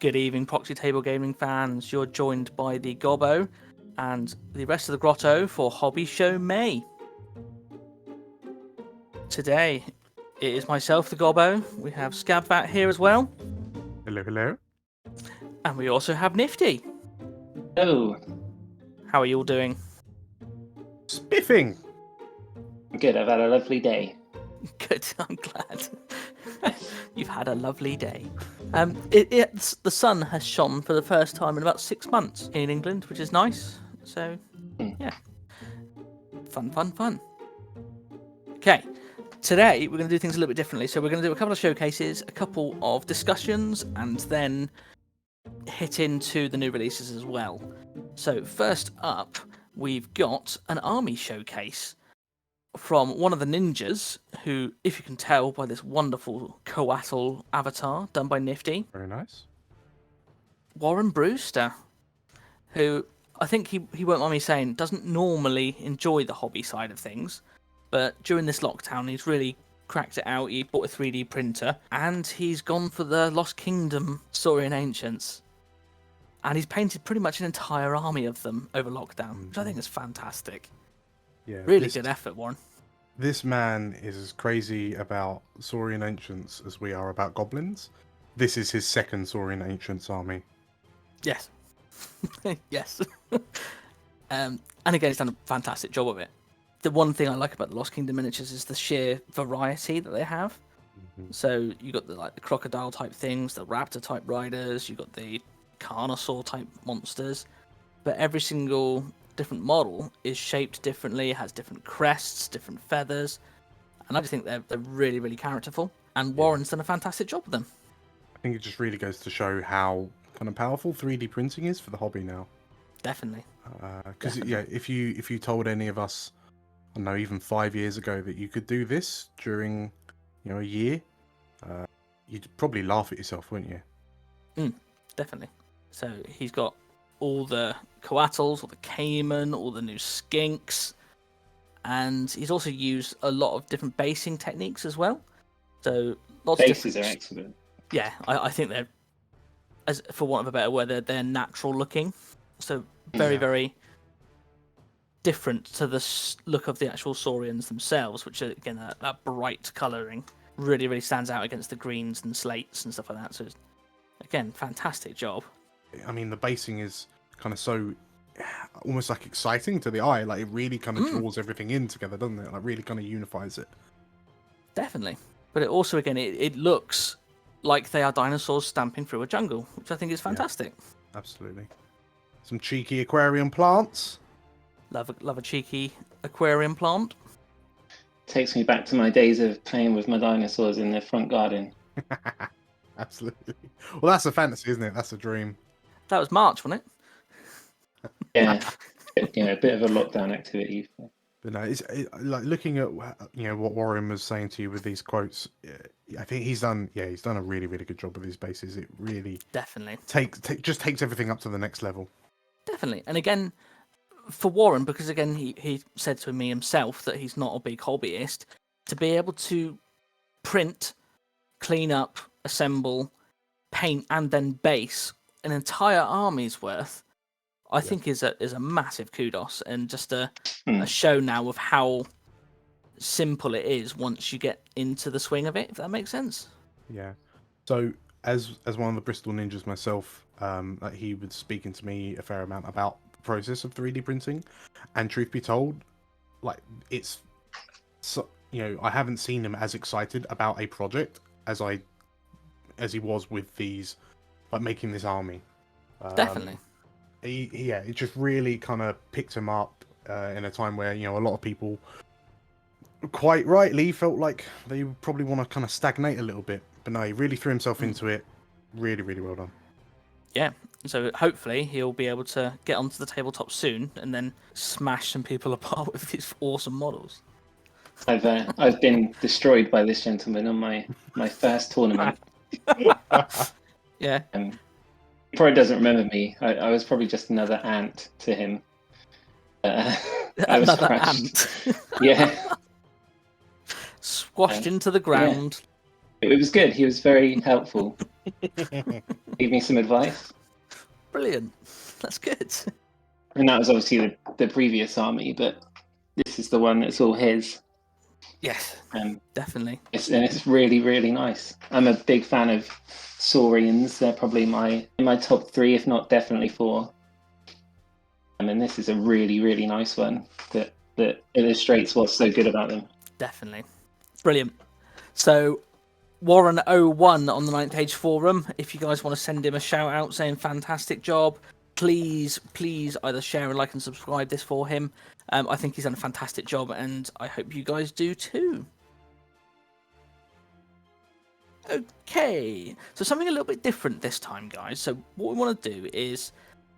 Good evening, Proxy Table Gaming fans. You're joined by the Gobbo and the rest of the Grotto for Hobby Show May. Today, it is myself, the Gobbo. We have Scabvat here as well. Hello, hello. And we also have Nifty. Hello. How are you all doing? Spiffing. Good, I've had a lovely day. Good, I'm glad. You've had a lovely day. The sun has shone for the first time in about 6 months in England, which is nice. So, yeah. Fun. Okay, today we're going to do things a little bit differently. So we're going to do a couple of showcases, a couple of discussions, and then hit into the new releases as well. So first up, we've got an army showcase from one of the ninjas, who, if you can tell by this wonderful coatl avatar done by Nifty. Very nice. Warren Brewster, who I think he won't mind me saying doesn't normally enjoy the hobby side of things, but during this lockdown he's really cracked it out. He bought a 3D printer and he's gone for the Lost Kingdom Saurian Ancients. And he's painted pretty much an entire army of them over lockdown, which I think is fantastic. Yeah, really good effort, Warren. This man is as crazy about Saurian Ancients as we are about Goblins. This is his second Saurian Ancients army. Yes. Yes. And again, he's done a fantastic job of it. The one thing I like about the Lost Kingdom miniatures is the sheer variety that they have. Mm-hmm. So you got the crocodile type things, the raptor type riders, you got the carnosaur type monsters, but every single different model is shaped differently, has different crests, different feathers, and I just think they're really, really characterful. And Warren's done a fantastic job with them. I think it just really goes to show how kind of powerful 3D printing is for the hobby now. Definitely. Because if you told any of us, I don't know, even 5 years ago that you could do this during, a year, you'd probably laugh at yourself, wouldn't you? Definitely. So he's got all the coatls, all the caiman, all the new skinks, and he's also used a lot of different basing techniques as well. So lots Bases of are excellent. Yeah, I think they're, as for want of a better word, they're natural looking. So very different to the look of the actual Saurians themselves, which are, again, that bright colouring really, really stands out against the greens and slates and stuff like that. So it's, again, fantastic job. I mean, the basing is kind of so almost like exciting to the eye. Like, it really kind of draws everything in together, doesn't it? Like, really kind of unifies it. Definitely. But it also, again, it looks like they are dinosaurs stamping through a jungle, which I think is fantastic. Yeah, absolutely. Some cheeky aquarium plants. Love a cheeky aquarium plant. Takes me back to my days of playing with my dinosaurs in the front garden. Absolutely. Well, that's a fantasy, isn't it? That's a dream. That was March, wasn't it? Yeah, a bit of a lockdown activity. But no, like looking at what Warren was saying to you with these quotes. I think he's done a really, really good job with his bases. It really definitely just takes everything up to the next level. Definitely, and again, for Warren, because again he said to me himself that he's not a big hobbyist, to be able to print, clean up, assemble, paint, and then base an entire army's worth, I think is a massive kudos, and just a show now of how simple it is once you get into the swing of it, if that makes sense. Yeah. So as one of the Bristol ninjas myself, he was speaking to me a fair amount about the process of 3D printing, and truth be told, like it's so, I haven't seen him as excited about a project as he was with these, like making this army. Definitely. It just really kind of picked him up in a time where a lot of people quite rightly felt like they probably want to kind of stagnate a little bit, but no, he really threw himself into it. Really, really well done. Yeah. So hopefully he'll be able to get onto the tabletop soon and then smash some people apart with these awesome models. I've been destroyed by this gentleman on my first tournament. Yeah. He probably doesn't remember me. I was probably just another ant to him. I was another crushed. ant. Yeah. Squashed into the ground. Yeah. It was good. He was very helpful. gave me some advice. Brilliant. That's good. And that was obviously the previous army, but this is the one that's all his. Yes, Um, definitely. it's really, really nice. I'm a big fan of Saurians. They're probably in my top 3, if not definitely 4. And this is a really, really nice one that illustrates what's so good about them. Definitely. Brilliant. So, Warren01 on the Ninth Age forum, if you guys want to send him a shout out saying fantastic job, please either share and like and subscribe this for him. I think he's done a fantastic job, and I hope you guys do too. Okay, so something a little bit different this time, guys. So what we want to do is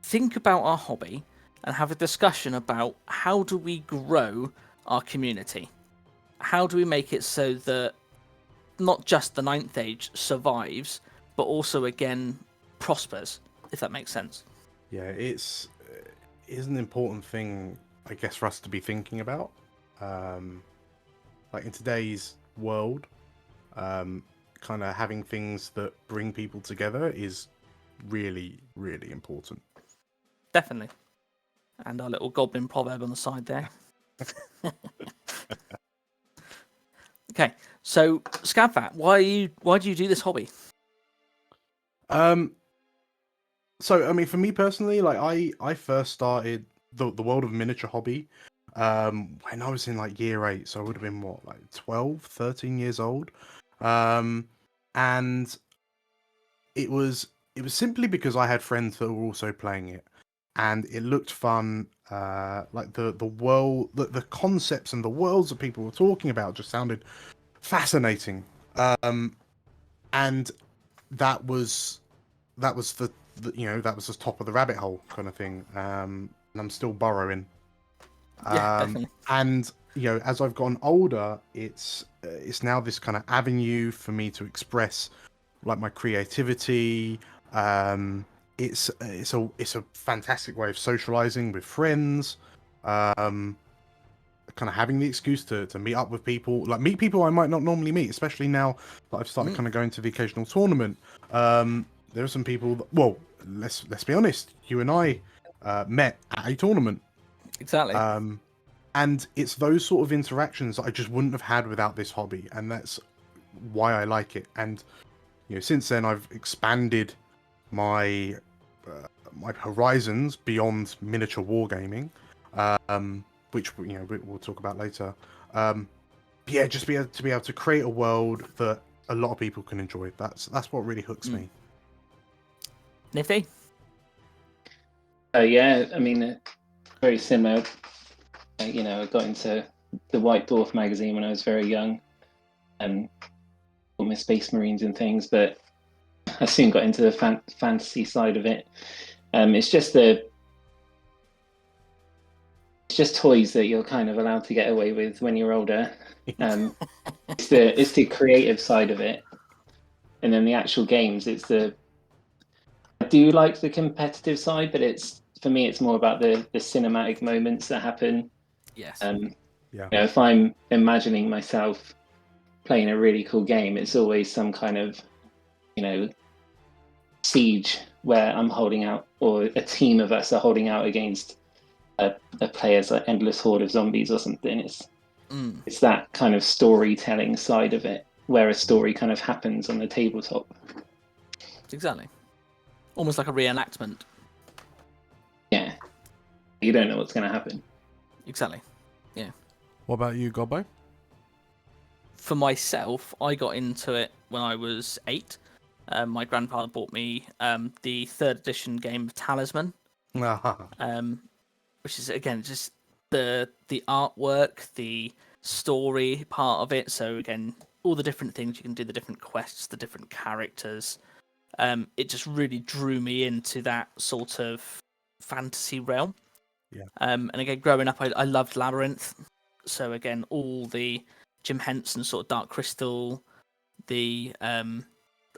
think about our hobby and have a discussion about how do we grow our community? How do we make it so that not just the Ninth Age survives, but also, again, prospers, if that makes sense? Yeah, it is an important thing, I guess, for us to be thinking about. Like in today's world, kind of having things that bring people together is really, really important. Definitely. And our little goblin proverb on the side there. Okay, so Scabfat, why do you do this hobby? So I mean, for me personally, like I first started the world of miniature hobby when I was in like year 8, so I would have been what, like 12, 13 years old. And it was simply because I had friends that were also playing it, and it looked fun. Like the world, the concepts and the worlds that people were talking about just sounded fascinating. And that was the that was the top of the rabbit hole kind of thing. And I'm still burrowing. Yeah, definitely. And as I've gotten older, it's now this kind of avenue for me to express like my creativity. It's a fantastic way of socializing with friends. Kind of having the excuse to meet up with people, like meet people I might not normally meet, especially now that I've started kind of going to the occasional tournament. There are some people that, well, let's be honest, you and I met at a tournament. Exactly. And it's those sort of interactions that I just wouldn't have had without this hobby, and that's why I like it. And since then I've expanded my my horizons beyond miniature wargaming, which we'll talk about later. Yeah, just be able to create a world that a lot of people can enjoy. That's what really hooks me. Nifty? Yeah, I mean, very similar. I got into the White Dwarf magazine when I was very young, and got my Space Marines and things, but I soon got into the fantasy side of it. It's just toys that you're kind of allowed to get away with when you're older. It's the creative side of it, and then the actual games. I do like the competitive side, but for me it's more about the cinematic moments that happen. Yes. Yeah. If I'm imagining myself playing a really cool game, it's always some kind of siege where I'm holding out, or a team of us are holding out against a player's like endless horde of zombies or something. It's that kind of storytelling side of it, where a story kind of happens on the tabletop. Exactly. Almost like a reenactment. Yeah. You don't know what's going to happen. Exactly. Yeah. What about you, Gobbo? For myself, I got into it when I was 8. My grandfather bought me the 3rd edition game of Talisman, which is, again, just the artwork, the story part of it. So, again, all the different things you can do, the different quests, the different characters. It just really drew me into that sort of fantasy realm. Yeah. And again, growing up, I loved Labyrinth. So, again, all the Jim Henson sort of Dark Crystal, the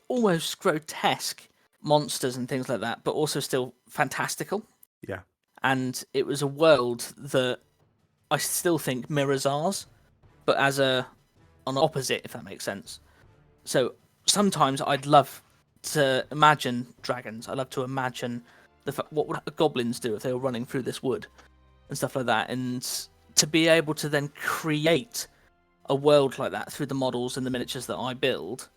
almost grotesque monsters and things like that, but also still fantastical. Yeah. And it was a world that I still think mirrors ours, but as on opposite, if that makes sense. So sometimes I'd love to imagine dragons. I love to imagine what would goblins do if they were running through this wood and stuff like that. And to be able to then create a world like that through the models and the miniatures that I build,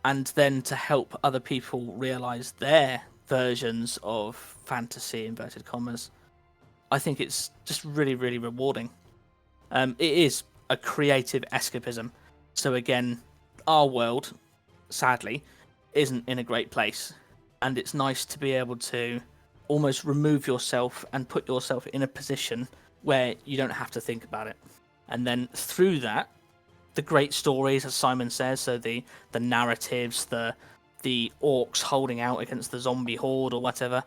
and then to help other people realize their versions of fantasy, inverted commas, I think it's just really, really rewarding. It is a creative escapism. So again, our world, sadly, isn't in a great place. And it's nice to be able to almost remove yourself and put yourself in a position where you don't have to think about it. And then through that, the great stories, as Simon says, so the narratives, the orcs holding out against the zombie horde or whatever,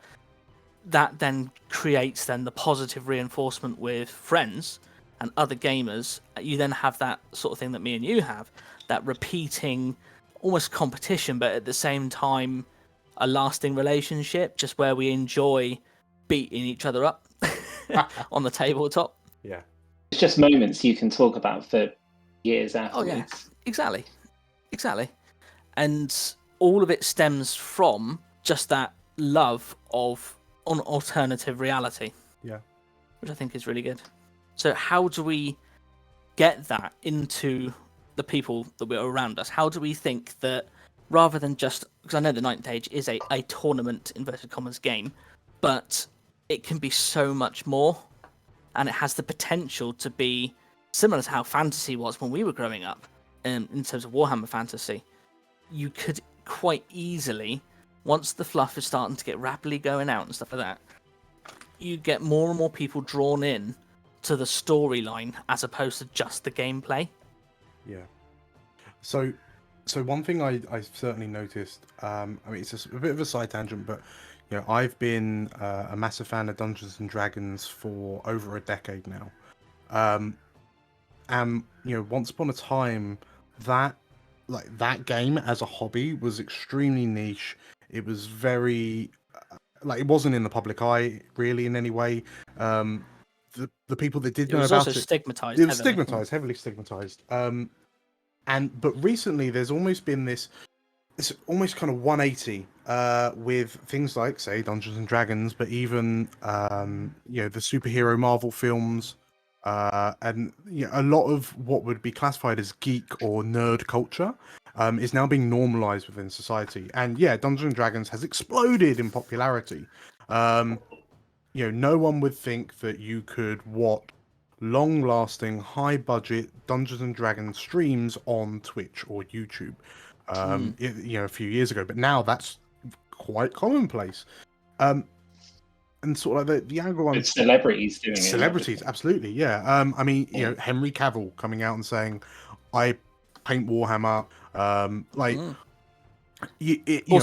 that then creates then the positive reinforcement with friends and other gamers. You then have that sort of thing that me and you have, that repeating almost competition, but at the same time a lasting relationship, just where we enjoy beating each other up on the tabletop. Yeah. It's just moments you can talk about for years afterwards. Oh yeah, exactly. And all of it stems from just that love of an alternative reality. Yeah. Which I think is really good. So how do we get that into the people that we're around us? How do we think that rather than just, because I know the Ninth Age is a tournament, inverted commas, game, but it can be so much more, and it has the potential to be similar to how fantasy was when we were growing up, in terms of Warhammer Fantasy. You could quite easily, once the fluff is starting to get rapidly going out and stuff like that, you get more and more people drawn in to the storyline as opposed to just the gameplay. Yeah. So one thing I've certainly noticed, I mean, it's just a bit of a side tangent, but you know, I've been a massive fan of Dungeons and Dragons for over a decade now. And you know, once upon a time, that game as a hobby was extremely niche. It was very it wasn't in the public eye really in any way. The people that did know about it, it was also stigmatized. It was stigmatized, heavily stigmatized. But recently there's almost been this almost kind of 180 with things like, say, Dungeons and Dragons, but even you know, the superhero Marvel films, and you know, a lot of what would be classified as geek or nerd culture is now being normalized within society. And yeah, Dungeons and Dragons has exploded in popularity. You know, no one would think that you could watch long-lasting, high-budget Dungeons and Dragons streams on Twitch or YouTube, you know, a few years ago. But now that's quite commonplace. And sort of like the angle on celebrities doing it. Celebrities, absolutely, yeah. I mean, you know, Henry Cavill coming out and saying, "I paint Warhammer." Also,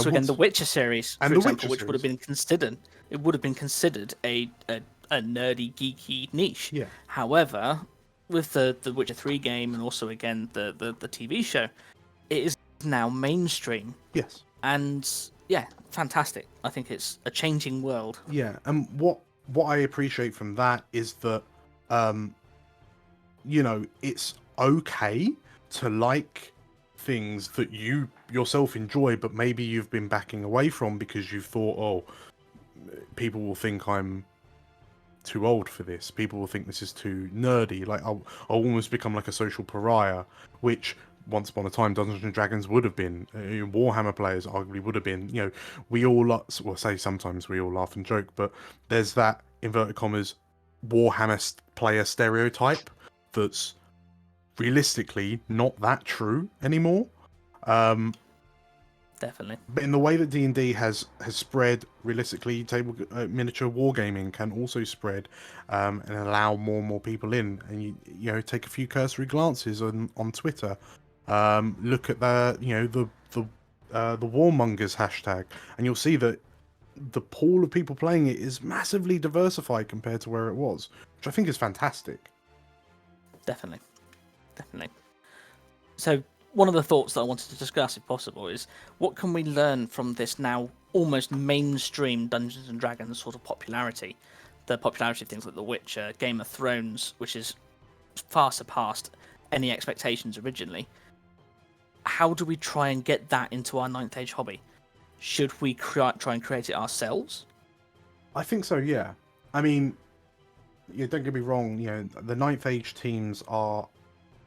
again, the Witcher series, and for the example, Witcher which series. would have been considered a nerdy, geeky niche. Yeah. However, with the Witcher 3 game and also again the TV show, it is now mainstream. Yes. And yeah, fantastic. I think it's a changing world. Yeah, and what I appreciate from that is that, you know, it's okay to like things that you yourself enjoy, but maybe you've been backing away from because you've thought, oh, people will think I'm too old for this. People will think this is too nerdy. Like I'll almost become like a social pariah, which once upon a time Dungeons and Dragons would have been. Warhammer players arguably would have been. You know, we all well, say sometimes we all laugh and joke, but there's that inverted commas Warhammer player stereotype that's realistically not that true anymore. Definitely. But in the way that D&D has spread, realistically, miniature wargaming can also spread and allow more and more people in. And you know, take a few cursory glances on Twitter. Look at the Warmongers hashtag, and you'll see that the pool of people playing it is massively diversified compared to where it was, which I think is fantastic. Definitely. So one of the thoughts that I wanted to discuss, if possible, is what can we learn from this now almost mainstream Dungeons and Dragons sort of popularity? The popularity of things like The Witcher, Game of Thrones, which is far surpassed any expectations originally. How do we try and get that into our Ninth Age hobby? should we try and create it ourselves? I think so, yeah. I mean, don't get me wrong, the Ninth Age teams are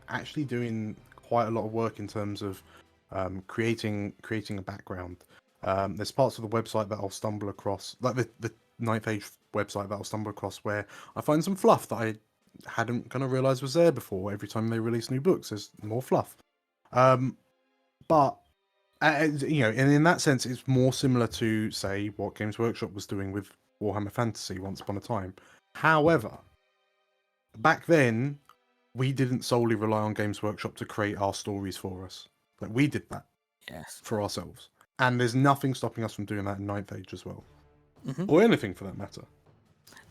actually doing quite a lot of work in terms of creating a background. There's parts of the website that I'll stumble across, like the Ninth Age website that I'll stumble across, where I find some fluff that I hadn't kind of realised was there before. Every time they release new books, there's more fluff. But and in that sense, it's more similar to, say, what Games Workshop was doing with Warhammer Fantasy once upon a time. However, back then, we didn't solely rely on Games Workshop to create our stories for us. Like, we did that for ourselves. And there's nothing stopping us from doing that in Ninth Age as well. Mm-hmm. Or anything for that matter.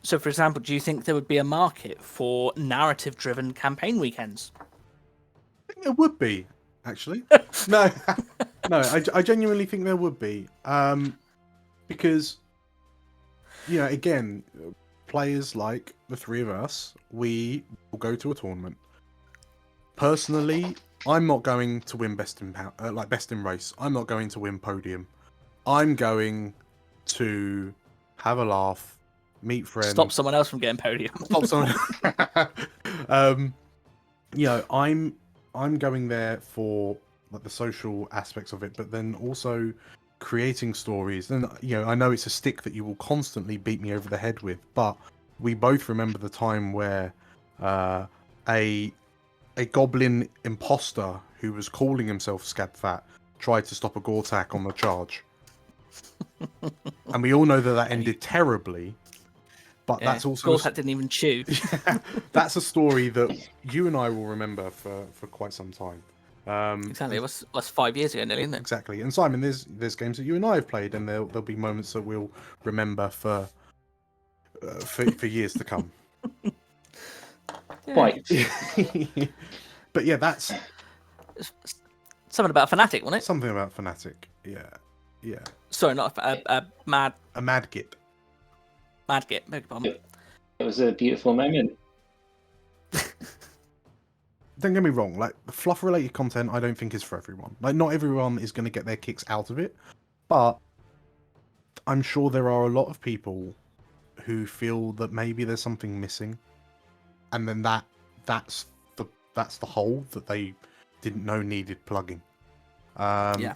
So, for example, do you think there would be a market for narrative-driven campaign weekends? I think there would be, actually. No, I genuinely think there would be. Because, again, players like the three of us, we will go to a tournament. Personally, I'm not going to win best in race. I'm not going to win podium. I'm going to have a laugh, meet friends. Stop someone else from getting podium. Stop someone. I'm going there for like the social aspects of it, but then also creating stories. And I know it's a stick that you will constantly beat me over the head with, but we both remember the time where a goblin imposter who was calling himself Scabfat tried to stop a Gortak on the charge. And we all know that ended terribly. But that's also Gortak didn't even chew. That's a story that you and I will remember for quite some time. Exactly, it was 5 years ago nearly, isn't it? Exactly. And Simon, there's games that you and I have played, and there'll be moments that we'll remember for years to come. Quite. But yeah, that's something about Fnatic, wasn't it? Something about Fnatic. Yeah. Sorry, not a mad. A mad git. Mad git. Beg your pardon. It was a beautiful moment. Don't get me wrong. Like, fluff-related content, I don't think is for everyone. Like, not everyone is going to get their kicks out of it, but I'm sure there are a lot of people who feel that maybe there's something missing, and then that's the hole that they didn't know needed plugging. Yeah.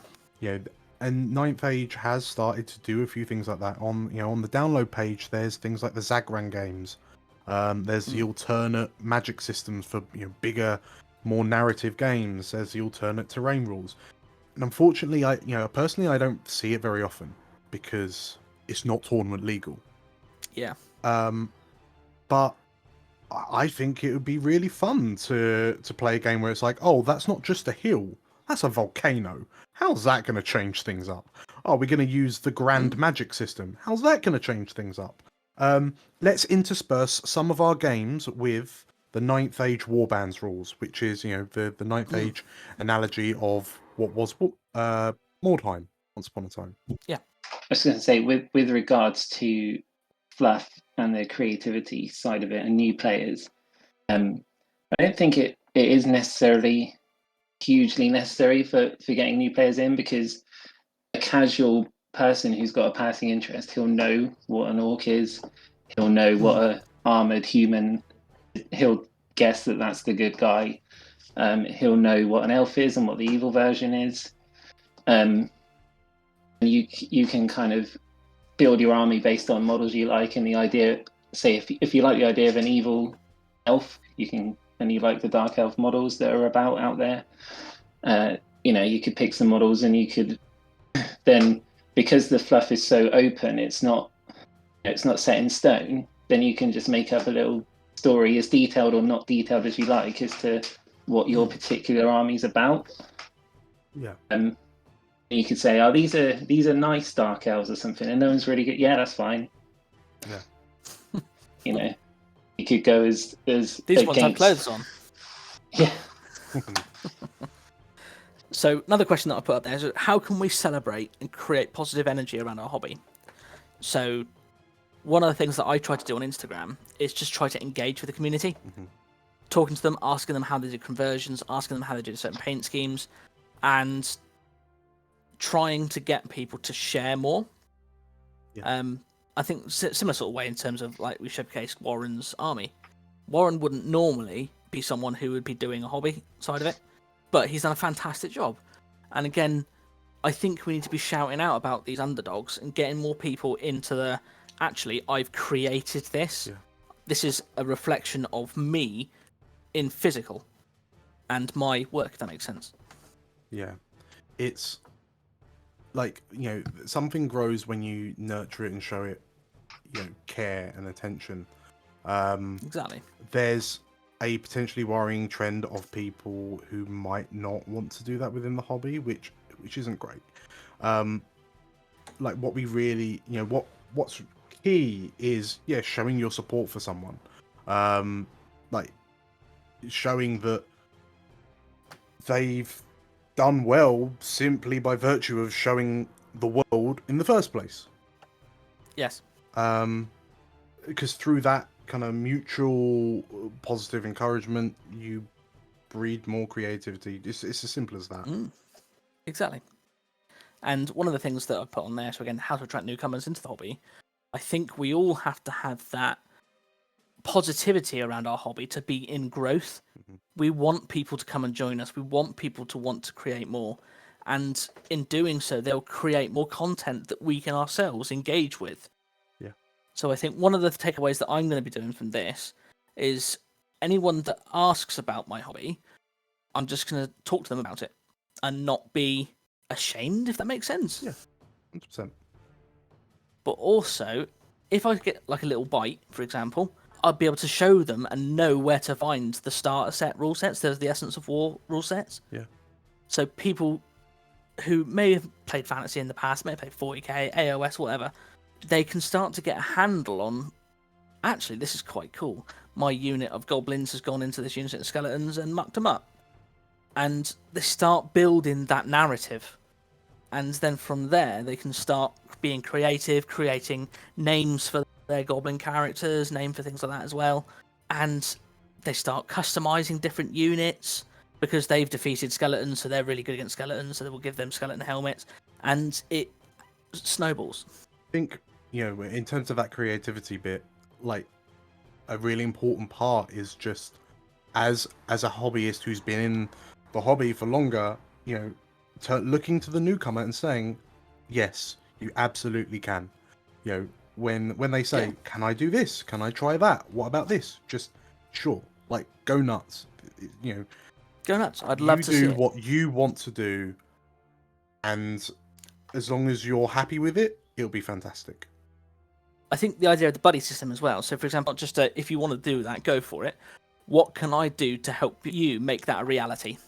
And Ninth Age has started to do a few things like that. On the download page, there's things like the Zagran games. There's the alternate magic systems for bigger, more narrative games. There's the alternate terrain rules. And unfortunately, personally, I don't see it very often because it's not tournament legal. Yeah. But I think it would be really fun to play a game where it's like, oh, that's not just a hill, that's a volcano. How's that going to change things up? Oh, we're going to use the grand magic system. How's that going to change things up? Let's intersperse some of our games with the Ninth Age Warbands rules, which is, the Ninth Age analogy of what was Mordheim once upon a time. Yeah. I was going to say, with regards to fluff and the creativity side of it and new players, I don't think it is necessarily hugely necessary for getting new players in, because a casual person who's got a passing interest, he'll know what an orc is, he'll know what a armored human, he'll guess that that's the good guy, he'll know what an elf is and what the evil version is, and you can kind of build your army based on models you like. And the idea, say if you like the idea of an evil elf, and you like the dark elf models that are about out there, you could pick some models, and you could then, because the fluff is so open, it's not set in stone, then you can just make up a little story, as detailed or not detailed as you like, as to what your particular army's about. Yeah. You could say, oh, these are nice dark elves or something, and no one's really good. Yeah, that's fine. Yeah. You could go as these against... ones have clothes on. Yeah. So another question that I put up there is, how can we celebrate and create positive energy around our hobby? So one of the things that I try to do on Instagram is just try to engage with the community, talking to them, asking them how they do conversions, asking them how they do certain paint schemes, and trying to get people to share more. Yeah. I think similar sort of way in terms of like we showcased Warren's army. Warren wouldn't normally be someone who would be doing a hobby side of it, but he's done a fantastic job. And again, I think we need to be shouting out about these underdogs and getting more people into the, actually, I've created this. Yeah. This is a reflection of me in physical and my work, if that makes sense. Yeah. It's like, something grows when you nurture it and show it, care and attention. Exactly. There's a potentially worrying trend of people who might not want to do that within the hobby, which isn't great. Like what we really, what's key is, showing your support for someone. Like showing that they've done well simply by virtue of showing the world in the first place. Yes. Because through that kind of mutual positive encouragement, you breed more creativity. It's as simple as that. Exactly. And one of the things that I put on there, so again, how to attract newcomers into the hobby, I think we all have to have that positivity around our hobby to be in growth. We want people to come and join us. We want people to want to create more. And in doing so, they'll create more content that we can ourselves engage with. Yeah. So I think one of the takeaways that I'm going to be doing from this is anyone that asks about my hobby, I'm just going to talk to them about it and not be ashamed, if that makes sense. Yeah, 100%. But also, if I get like a little bite, for example, I'll be able to show them and know where to find the starter set rule sets. There's the Essence of War rule sets. Yeah. So people who may have played Fantasy in the past, may have played 40k, AOS, whatever, they can start to get a handle on, actually, this is quite cool. My unit of Goblins has gone into this unit of Skeletons and mucked them up. And they start building that narrative. And then from there, they can start being creative, creating names for their Goblin characters, name for things like that as well. And they start customizing different units because they've defeated Skeletons, so they're really good against Skeletons, so they will give them skeleton helmets. And it snowballs. I think, in terms of that creativity bit, like, a really important part is just, as a hobbyist who's been in the hobby for longer, looking to the newcomer and saying, yes, you absolutely can. When they say, can I do this? Can I try that? What about this? Just, sure, like, go nuts. Go nuts. I'd love to see You do it. what you want to do, and as long as you're happy with it, it'll be fantastic. I think the idea of the buddy system as well. So, for example, just if you want to do that, go for it. What can I do to help you make that a reality?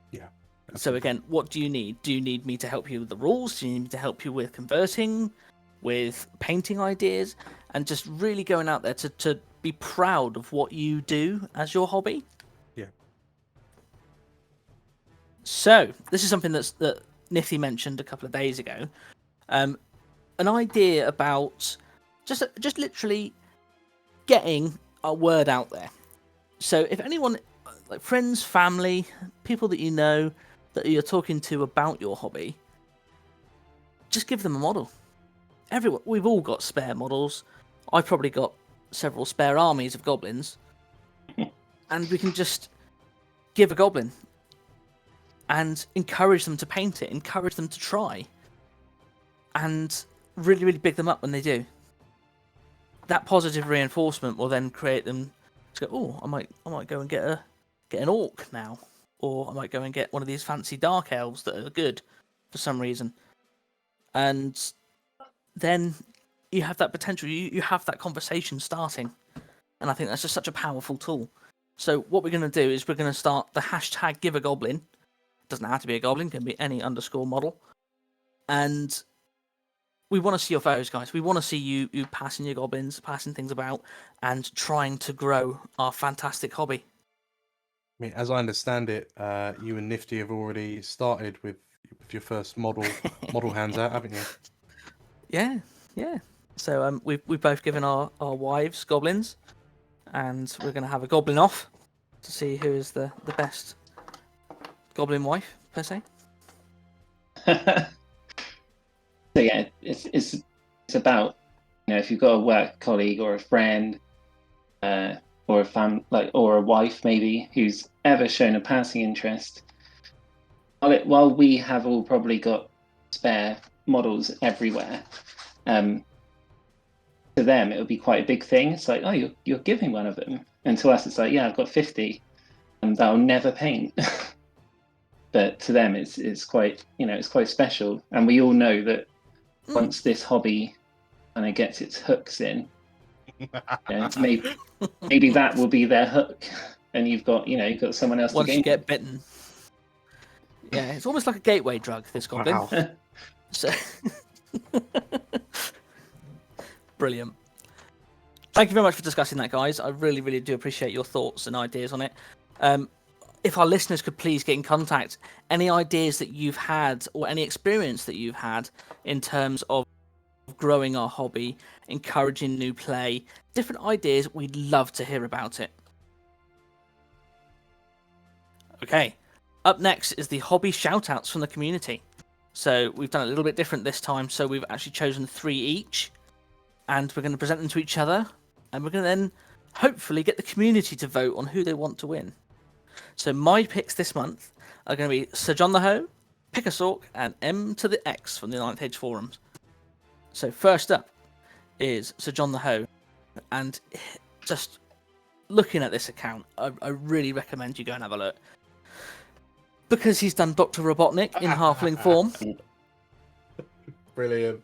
Yeah. Absolutely. So again, what do you need? Do you need me to help you with the rules? Do you need me to help you with converting, with painting ideas, and just really going out there to be proud of what you do as your hobby? Yeah. So this is something that Nifty mentioned a couple of days ago. An idea about just literally getting a word out there. So if anyone, like friends, family, people that you know, that you're talking to about your hobby, just give them a model. Everyone, we've all got spare models. I've probably got several spare armies of goblins. And we can just give a goblin and encourage them to paint it, encourage them to try, and really, really big them up when they do. That positive reinforcement will then create them to go, oh, I might go and get an orc now. Or I might go and get one of these fancy dark elves that are good for some reason. And then you have that potential, you have that conversation starting. And I think that's just such a powerful tool. So what we're going to do is we're going to start the hashtag give a goblin. It doesn't have to be a goblin, it can be any underscore model. And we want to see your photos, guys. We want to see you passing your goblins, passing things about, and trying to grow our fantastic hobby. I mean, as I understand it, you and Nifty have already started with your first model hands out, haven't you? Yeah. So we've both given our wives goblins, and we're going to have a goblin off to see who is the best goblin wife per se. So yeah, it's about, if you've got a work colleague or a friend, or or a wife maybe who's ever shown a passing interest. While we have all probably got spare models everywhere, to them it would be quite a big thing. It's like, oh, you're giving one of them, and to us it's like, yeah, I've got 50, and that'll never paint. But to them it's quite it's quite special, and we all know that once this hobby kind of gets its hooks in, maybe that will be their hook, and you've got someone else Once to you game. get bitten. Yeah, it's almost like a gateway drug, this Goblin. Wow. So... Brilliant. Thank you very much for discussing that, guys. I really, really do appreciate your thoughts and ideas on it. If our listeners could please get in contact, any ideas that you've had or any experience that you've had in terms of growing our hobby, encouraging new play, different ideas, we'd love to hear about it. Okay, up next is the hobby shoutouts from the community. So we've done it a little bit different this time, so we've actually chosen 3 each, and we're going to present them to each other, and we're going to then hopefully get the community to vote on who they want to win. So my picks this month are going to be Sir John the Hoe, Pickasork, and M to the X from the 9th Age forums. So first up is Sir John the Hoe, and just looking at this account, I really recommend you go and have a look. Because he's done Dr. Robotnik in halfling form. Brilliant.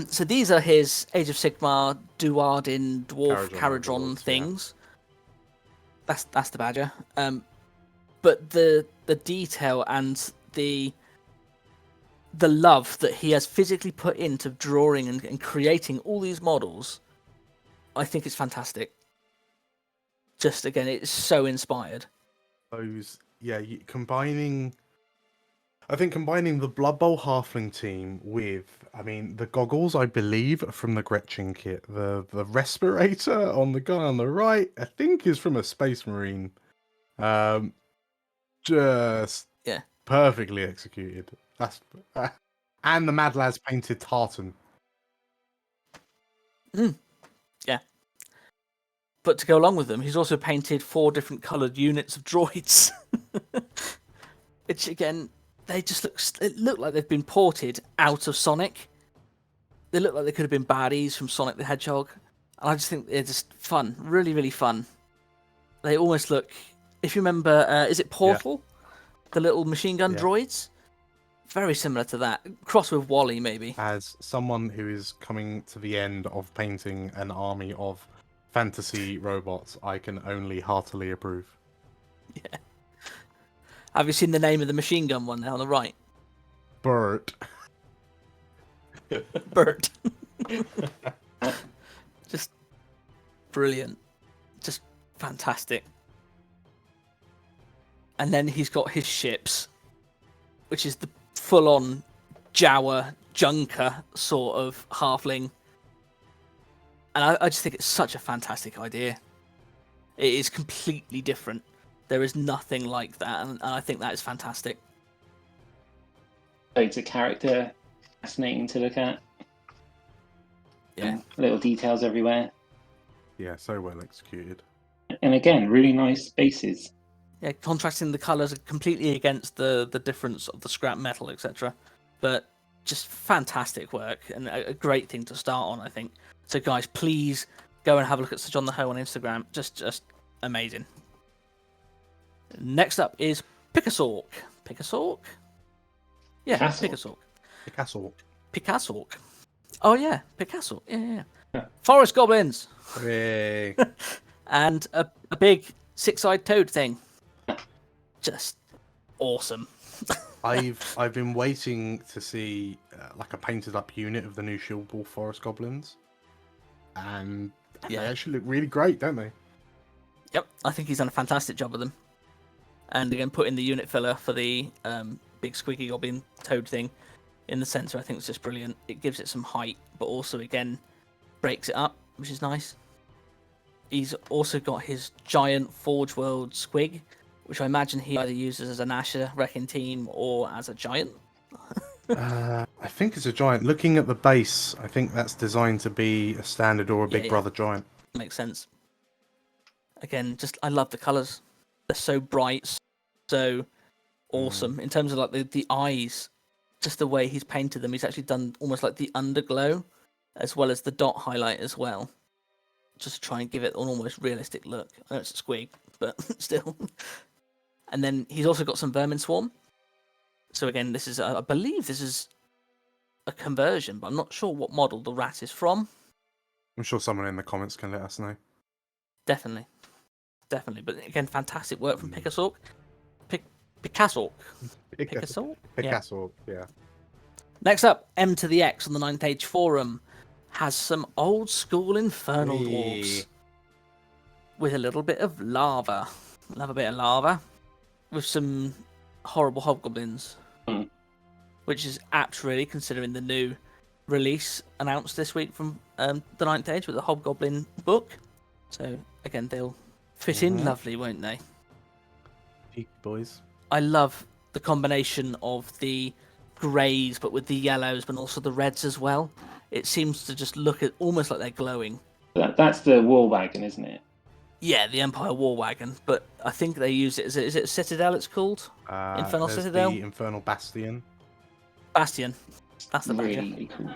So these are his Age of Sigmar, Duardin, Dwarf, Caradron Caradron lords, things. Yeah. That's the badger. But the detail and the love that he has physically put into drawing and creating all these models, I think it's fantastic. Just again, it's so inspired. Combining the Blood Bowl halfling team with, the goggles, I believe, are from the Gretchen kit. The respirator on the guy on the right, I think, is from a Space Marine. Just perfectly executed. And the Mad Lads painted tartan. Yeah. But to go along with them, he's also painted 4 different coloured units of droids. Which, again, they just look like they've been ported out of Sonic. They look like they could have been baddies from Sonic the Hedgehog. And I just think they're just fun. Really, really fun. They almost look... If you remember, is it Portal? Yeah. The little machine gun droids? Very similar to that. Cross with Wally, maybe. As someone who is coming to the end of painting an army of fantasy robots, I can only heartily approve. Yeah. Have you seen the name of the machine gun one there on the right? Bert. Bert. Just brilliant. Just fantastic. And then he's got his ships, which is the full-on Jawa Junker sort of halfling. And I just think it's such a fantastic idea. It is completely different. There is nothing like that, and I think that is fantastic. Loads of character, fascinating to look at. Yeah. Little details everywhere. Yeah, so well executed. And again, really nice bases. Yeah, contrasting the colours completely against the difference of the scrap metal, etc. But just fantastic work, and a great thing to start on, I think. So guys, please go and have a look at Sir John the Hoe on Instagram. Just amazing. Next up is Pickasork. Pickasork? Yeah, Pickasork. Pickasork. Oh yeah, Pickasork. Yeah. Forest Goblins! Hey. And a big 6-eyed toad thing. Just awesome. I've been waiting to see like a painted up unit of the new Shield Ball Forest Goblins, and they actually look really great, don't they? Yep, I think he's done a fantastic job with them. And again, putting the unit filler for the big squeaky goblin toad thing in the centre, I think it's just brilliant. It gives it some height, but also again breaks it up, which is nice. He's also got his giant Forge World squig, which I imagine he either uses as an Asher wrecking team or as a giant. I think it's a giant. Looking at the base, I think that's designed to be a standard or a Big Yeah. Brother giant. Makes sense. Again, just I love the colours. They're so bright, so awesome. In terms of like the eyes, just the way he's painted them, he's actually done almost like the underglow as well as the dot highlight as well. Just to try and give it an almost realistic look. I know it's a squig, but still. And then he's also got some Vermin Swarm. So again, this is I believe this is a conversion, but I'm not sure what model the rat is from. I'm sure someone in the comments can let us know. Definitely. But again, fantastic work from Picasso. Picasso. Picasso, yeah. Next up, M to the X on the 9th Age Forum has some old school infernal dwarves with a little bit of lava. Love a bit of lava with some horrible hobgoblins, which is apt really considering the new release announced this week from the 9th Age with the Hobgoblin book. So again, they'll fit in lovely, won't they? Cheeky boys. I love the combination of the greys, but with the yellows, but also the reds as well. It seems to just look at almost like they're glowing. That's the war wagon, isn't it? Yeah, the Empire War Wagon, but I think they use it. Is it Citadel? It's called Infernal There's Citadel. the Infernal Bastion. Bastion. That's the badge. Really cool.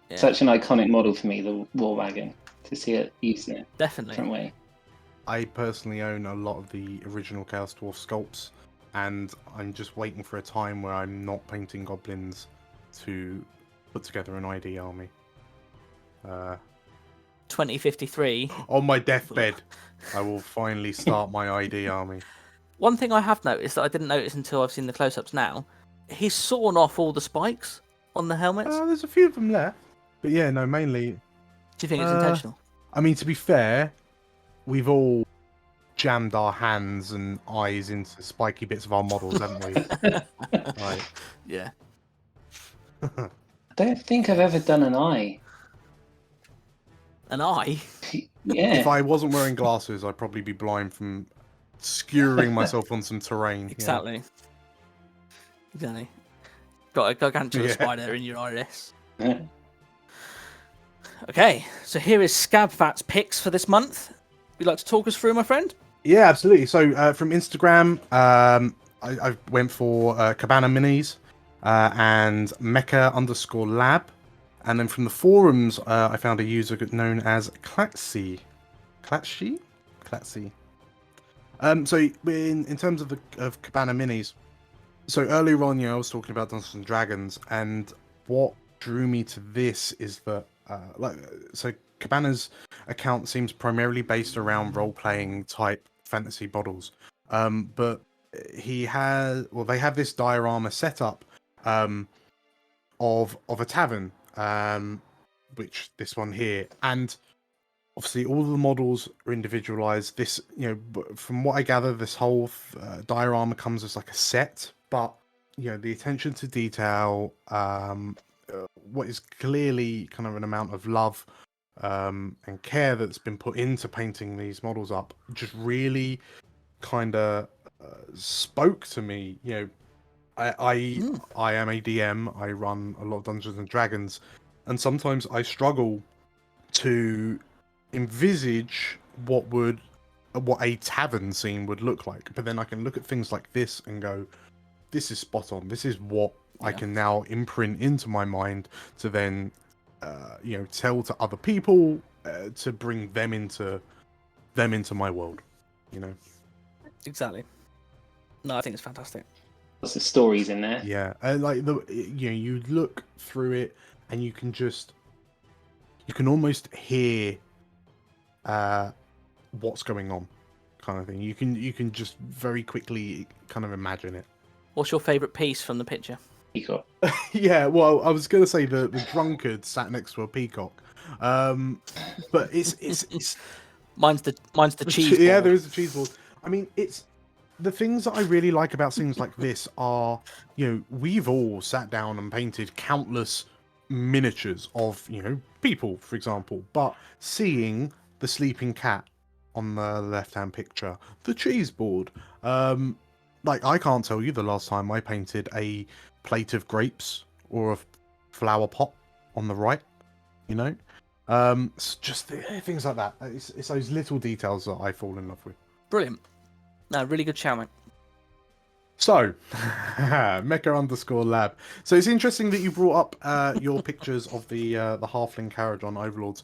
Yeah, Such an iconic model for me, the war wagon. To see it used in a definitely. different way. I personally own a lot of the original Chaos Dwarf sculpts, and I'm just waiting for a time where I'm not painting goblins to put together an ID army. 2053. On my deathbed, I will finally start my ID army. One thing I have noticed that I didn't notice until I've seen the close-ups now, he's sawn off all the spikes on the helmets. There's a few of them left, but yeah, no, mainly. Do you think it's intentional? I mean, to be fair, we've all jammed our hands and eyes into spiky bits of our models, haven't we? Right. Yeah. I don't think I've ever done an eye. An eye? Yeah. If I wasn't wearing glasses, I'd probably be blind from skewering myself on some terrain. Exactly. Exactly. Got a gargantuan spider in your iris. Okay, so here is Scabfat's picks for this month. Would you like to talk us through, my friend? Yeah, absolutely. So from Instagram, I went for Cabana Minis and Mecha_Lab. And then from the forums, I found a user known as Klatsy. Klatsy? So in terms of Cabana Minis, so earlier on, I was talking about Dungeons and Dragons, and what drew me to this is that so Cabana's account seems primarily based around role-playing type fantasy models, but they have this diorama setup of a tavern, which this one here, and obviously all the models are individualized. This, from what I gather, this whole diorama comes as like a set, but the attention to detail, what is clearly kind of an amount of love and care that's been put into painting these models up just really kind of spoke to me. I am a DM. I run a lot of Dungeons and Dragons, and sometimes I struggle to envisage what a tavern scene would look like. But then I can look at things like this and go, this is spot on. This is what I can now imprint into my mind to then, tell to other people to bring them into my world. Exactly. No, I think it's fantastic. Lots of stories in there. Yeah, you look through it and you can almost hear what's going on, kind of thing. You can just very quickly kind of imagine it. What's your favourite piece from the picture? Peacock. Yeah, well, I was going to say the drunkard sat next to a peacock, but it's mine's the cheese. Yeah, ball. there is a cheese ball. I mean, it's the things that I really like about things like this are, we've all sat down and painted countless miniatures of, people, for example, but seeing the sleeping cat on the left-hand picture, the cheese board. Like, I can't tell you the last time I painted a plate of grapes or a flower pot on the right, you know? It's just things like that. It's those little details that I fall in love with. Brilliant. No, really good shout, mate. So, Mecha_lab. So it's interesting that you brought up your pictures of the halfling carriage on Overlords.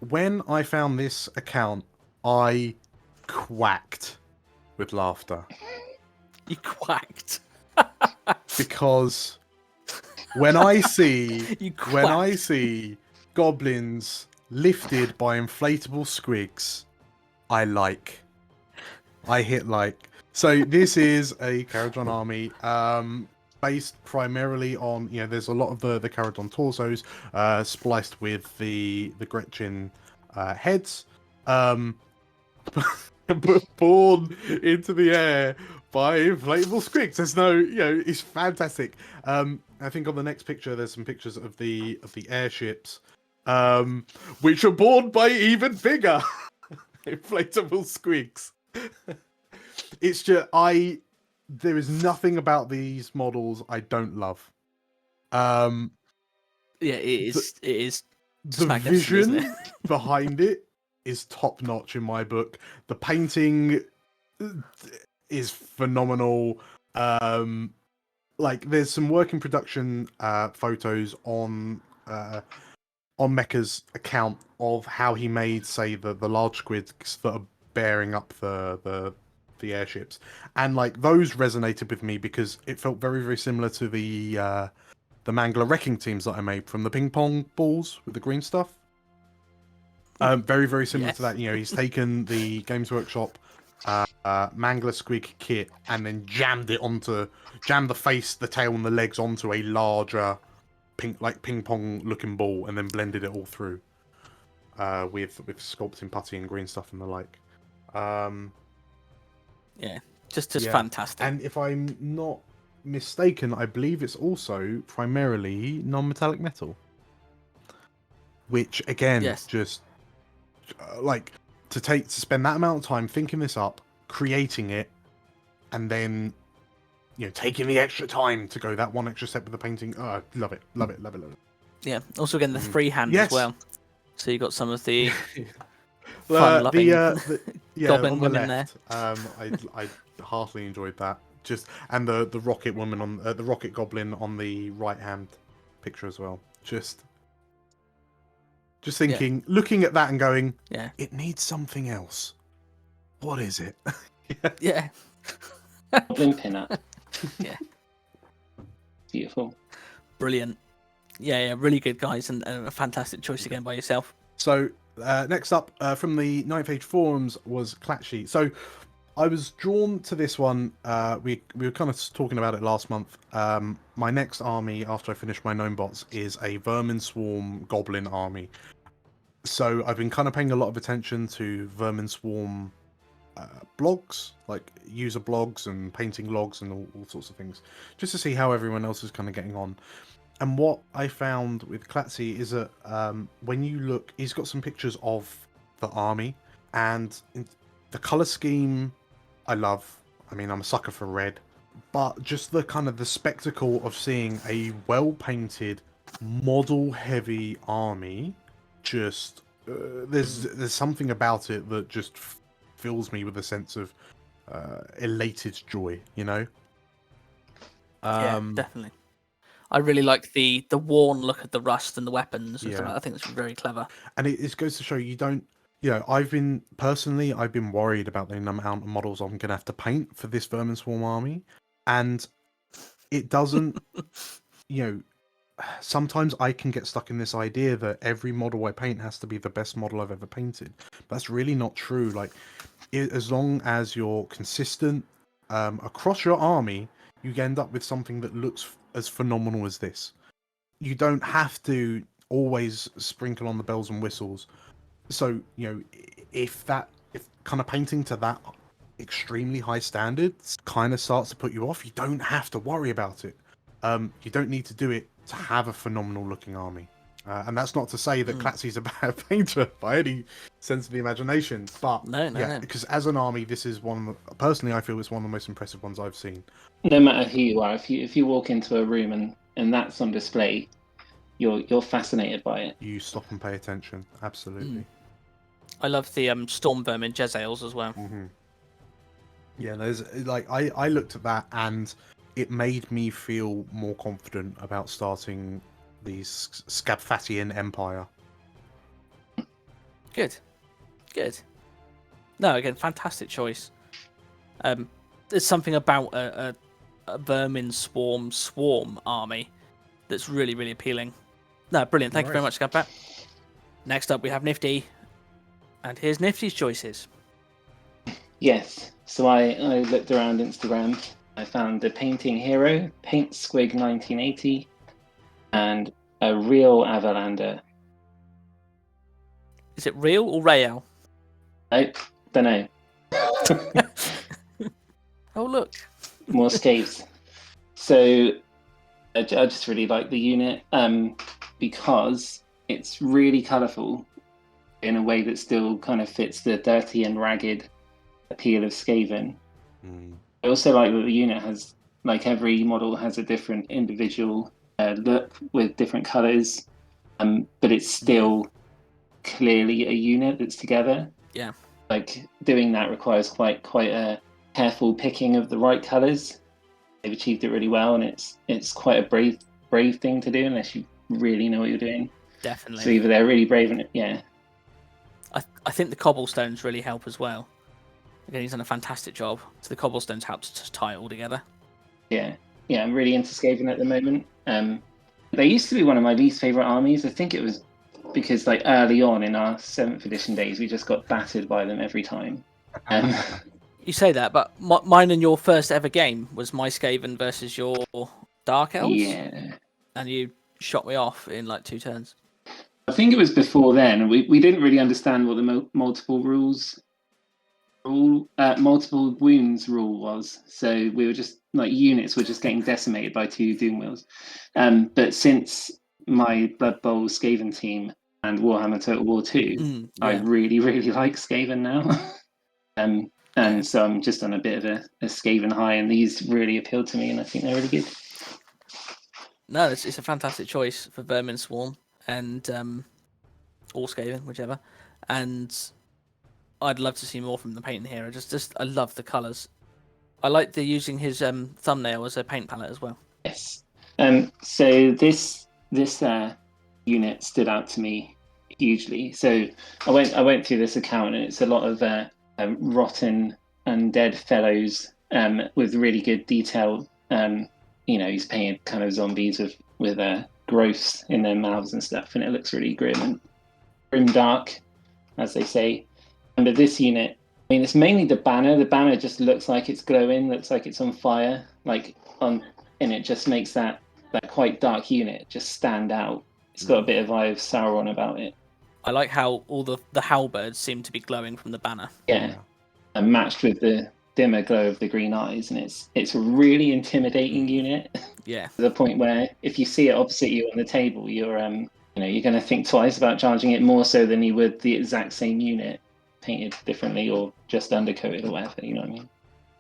When I found this account, I quacked with laughter. You quacked. Because when I see You quacked. goblins lifted by inflatable squigs, I hit like. So this is a Caradron army, based primarily on, you know, there's a lot of the Caradron torsos, spliced with the Gretchen heads, but born into the air by inflatable squigs. There's no, you know, it's fantastic. I think on the next picture there's some pictures of the airships, which are born by even bigger inflatable squigs. It's just there is nothing about these models I don't love. Yeah, it is. The vision behind it is top notch in my book. The painting is phenomenal. Like, there's some work in production photos on Mecha's account of how he made, say, the large squids that are bearing up the airships, and like those resonated with me because it felt very, very similar to the Mangler wrecking teams that I made from the ping pong balls with the green stuff. Very, very similar to that. You know, he's taken the Games Workshop Mangler squig kit and then jammed the face, the tail, and the legs onto a larger ping pong looking ball, and then blended it all through with sculpting putty and green stuff and the like. Yeah, just fantastic. And if I'm not mistaken, I believe it's also primarily non-metallic metal, which again, just like to spend that amount of time thinking this up, creating it, and then, you know, taking the extra time to go that one extra step with the painting. Oh, love it. Yeah. Also, again, the freehand as well. So you got some of the fun-loving goblin women there. I heartily enjoyed that. And the rocket woman on the rocket goblin on the right-hand picture as well. Just thinking, looking at that and going, it needs something else. What is it? Yeah. Goblin pin-up. Yeah. Beautiful. Brilliant. Yeah, really good, guys, and a fantastic choice again by yourself. So, next up from the 9th Age forums was Clatchy. So, I was drawn to this one. We were kind of talking about it last month. My next army, after I finish my Gnome Bots, is a Vermin Swarm Goblin army. So, I've been kind of paying a lot of attention to Vermin Swarm blogs, like user blogs and painting logs and all sorts of things, just to see how everyone else is kind of getting on. And what I found with Clatchy is that when you look, he's got some pictures of the army, and the color scheme I love. I mean, I'm a sucker for red, but just the kind of the spectacle of seeing a well-painted, model-heavy army, just there's something about it that just fills me with a sense of elated joy, you know? Yeah, definitely. I really like the worn look at the rust and the weapons. And stuff like that. I think it's very clever. And it goes to show you don't, you know, I've been worried about the amount of models I'm going to have to paint for this Vermin Swarm army. And it doesn't, you know, sometimes I can get stuck in this idea that every model I paint has to be the best model I've ever painted. But that's really not true. Like, as long as you're consistent across your army, you end up with something that looks as phenomenal as this. You don't have to always sprinkle on the bells and whistles. So, you know, if kind of painting to that extremely high standards kind of starts to put you off, you don't have to worry about it. You don't need to do it to have a phenomenal looking army. And that's not to say that Clatsy's a bad painter by any sense of the imagination, but No. because as an army, this is personally I feel it's one of the most impressive ones I've seen. No matter who you are, if you walk into a room and that's on display, you're fascinated by it. You stop and pay attention. Absolutely. I love the storm vermin Jezzails as well. Mm-hmm. Yeah, there's I looked at that and it made me feel more confident about starting the Scabfattian Empire. Good. No, again, fantastic choice. There's something about a vermin swarm army that's really, really appealing. No, brilliant. Thank you very much, Scabbat. Next up, we have Nifty. And here's Nifty's choices. Yes. So I looked around Instagram. I found the Painting Hero, Paint Squig 1980, and a real Avalander. Is it real or real? I don't know. Oh, look. More scaves. So I just really like the unit because it's really colourful in a way that still kind of fits the dirty and ragged appeal of Skaven. I also like that the unit has, like every model has a different individual look with different colours, but it's still clearly a unit that's together. Yeah. Like doing that requires quite a careful picking of the right colours. They've achieved it really well, and it's quite a brave thing to do unless you really know what you're doing. Definitely. So either they're really brave and I think the cobblestones really help as well. Again, he's done a fantastic job. So the cobblestones help to just tie it all together. Yeah, I'm really into Skaven at the moment. They used to be one of my least favourite armies. I think it was because like early on in our 7th edition days, we just got battered by them every time. You say that, but mine and your first ever game was my Skaven versus your Dark Elves. Yeah. And you shot me off in like 2 turns. I think it was before then. We didn't really understand what the multiple wounds rule was. So we were just like units were just getting decimated by 2 Doom Wheels. But since my Blood Bowl Skaven team and Warhammer Total War 2, I really, really like Skaven now. And so I'm just on a bit of a Skaven high, and these really appealed to me, and I think they're really good. No, it's a fantastic choice for Vermin Swarm and or Skaven, whichever. And I'd love to see more from the Painting Hero. Just I love the colours. I like the using his thumbnail as a paint palette as well. Yes. So this unit stood out to me hugely. So I went through this account, and it's a lot of rotten undead fellows with really good detail. He's painted kind of zombies with growths in their mouths and stuff, and it looks really grim dark, as they say. But this unit, I mean, it's mainly the banner. The banner just looks like it's glowing, looks like it's on fire, and it just makes that quite dark unit just stand out. It's got a bit of Eye of Sauron about it. I like how all the halberds seem to be glowing from the banner. Yeah, and matched with the dimmer glow of the green eyes, and it's a really intimidating unit. Yeah. To the point where if you see it opposite you on the table, you're you're going to think twice about charging it, more so than you would the exact same unit painted differently or just undercoated or whatever. You know what I mean?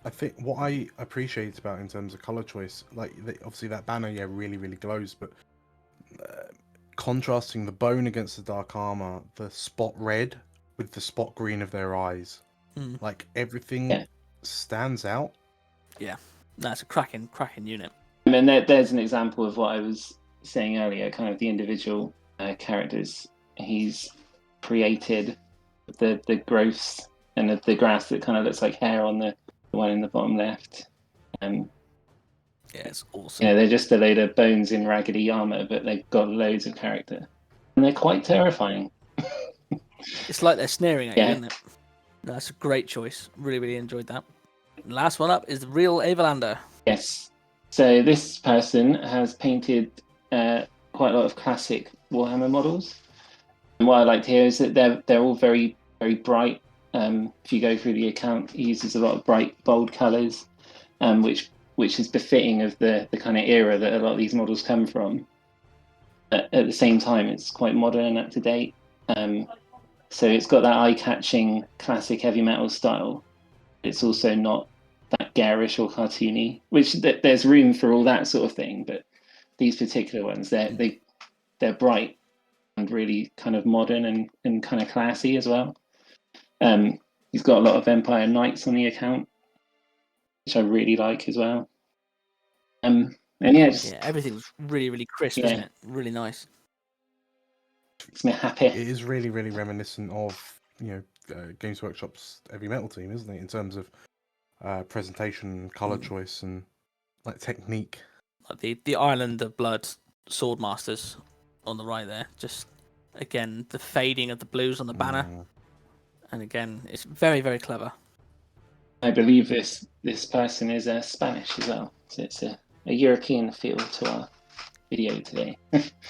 I think what I appreciate about in terms of color choice, obviously that banner, really, really glows, but contrasting the bone against the dark armor, the spot red with the spot green of their eyes, like everything stands out. Yeah, that's a cracking unit. I mean, there's an example of what I was saying earlier, kind of the individual characters he's created, the growths and the grass that kind of looks like hair on the one in the bottom left. Yeah, it's awesome. They're just a load of bones in raggedy armor, but they've got loads of character, and they're quite terrifying. It's like they're sneering at you, isn't it? No, that's a great choice. Really, really enjoyed that. And last one up is the real Avalander. Yes. So this person has painted quite a lot of classic Warhammer models. And what I liked here is that they're all very, very bright. If you go through the account, he uses a lot of bright, bold colours, which is befitting of the kind of era that a lot of these models come from. at the same time, it's quite modern and up to date. So it's got that eye-catching classic heavy metal style. It's also not that garish or cartoony, which there's room for all that sort of thing. But these particular ones, they're bright and really kind of modern and kind of classy as well. He's got a lot of Empire Knights on the account, which I really like as well. And yeah, everything's really, really crisp, isn't it? Really nice. Makes me happy. It is really, really reminiscent of Games Workshop's heavy metal team, isn't it? In terms of presentation, color choice, and like technique. Like the Island of Blood Swordmasters on the right there. Just again the fading of the blues on the banner, and again it's very, very clever. I believe this person is Spanish as well, so it's a European feel to our video today.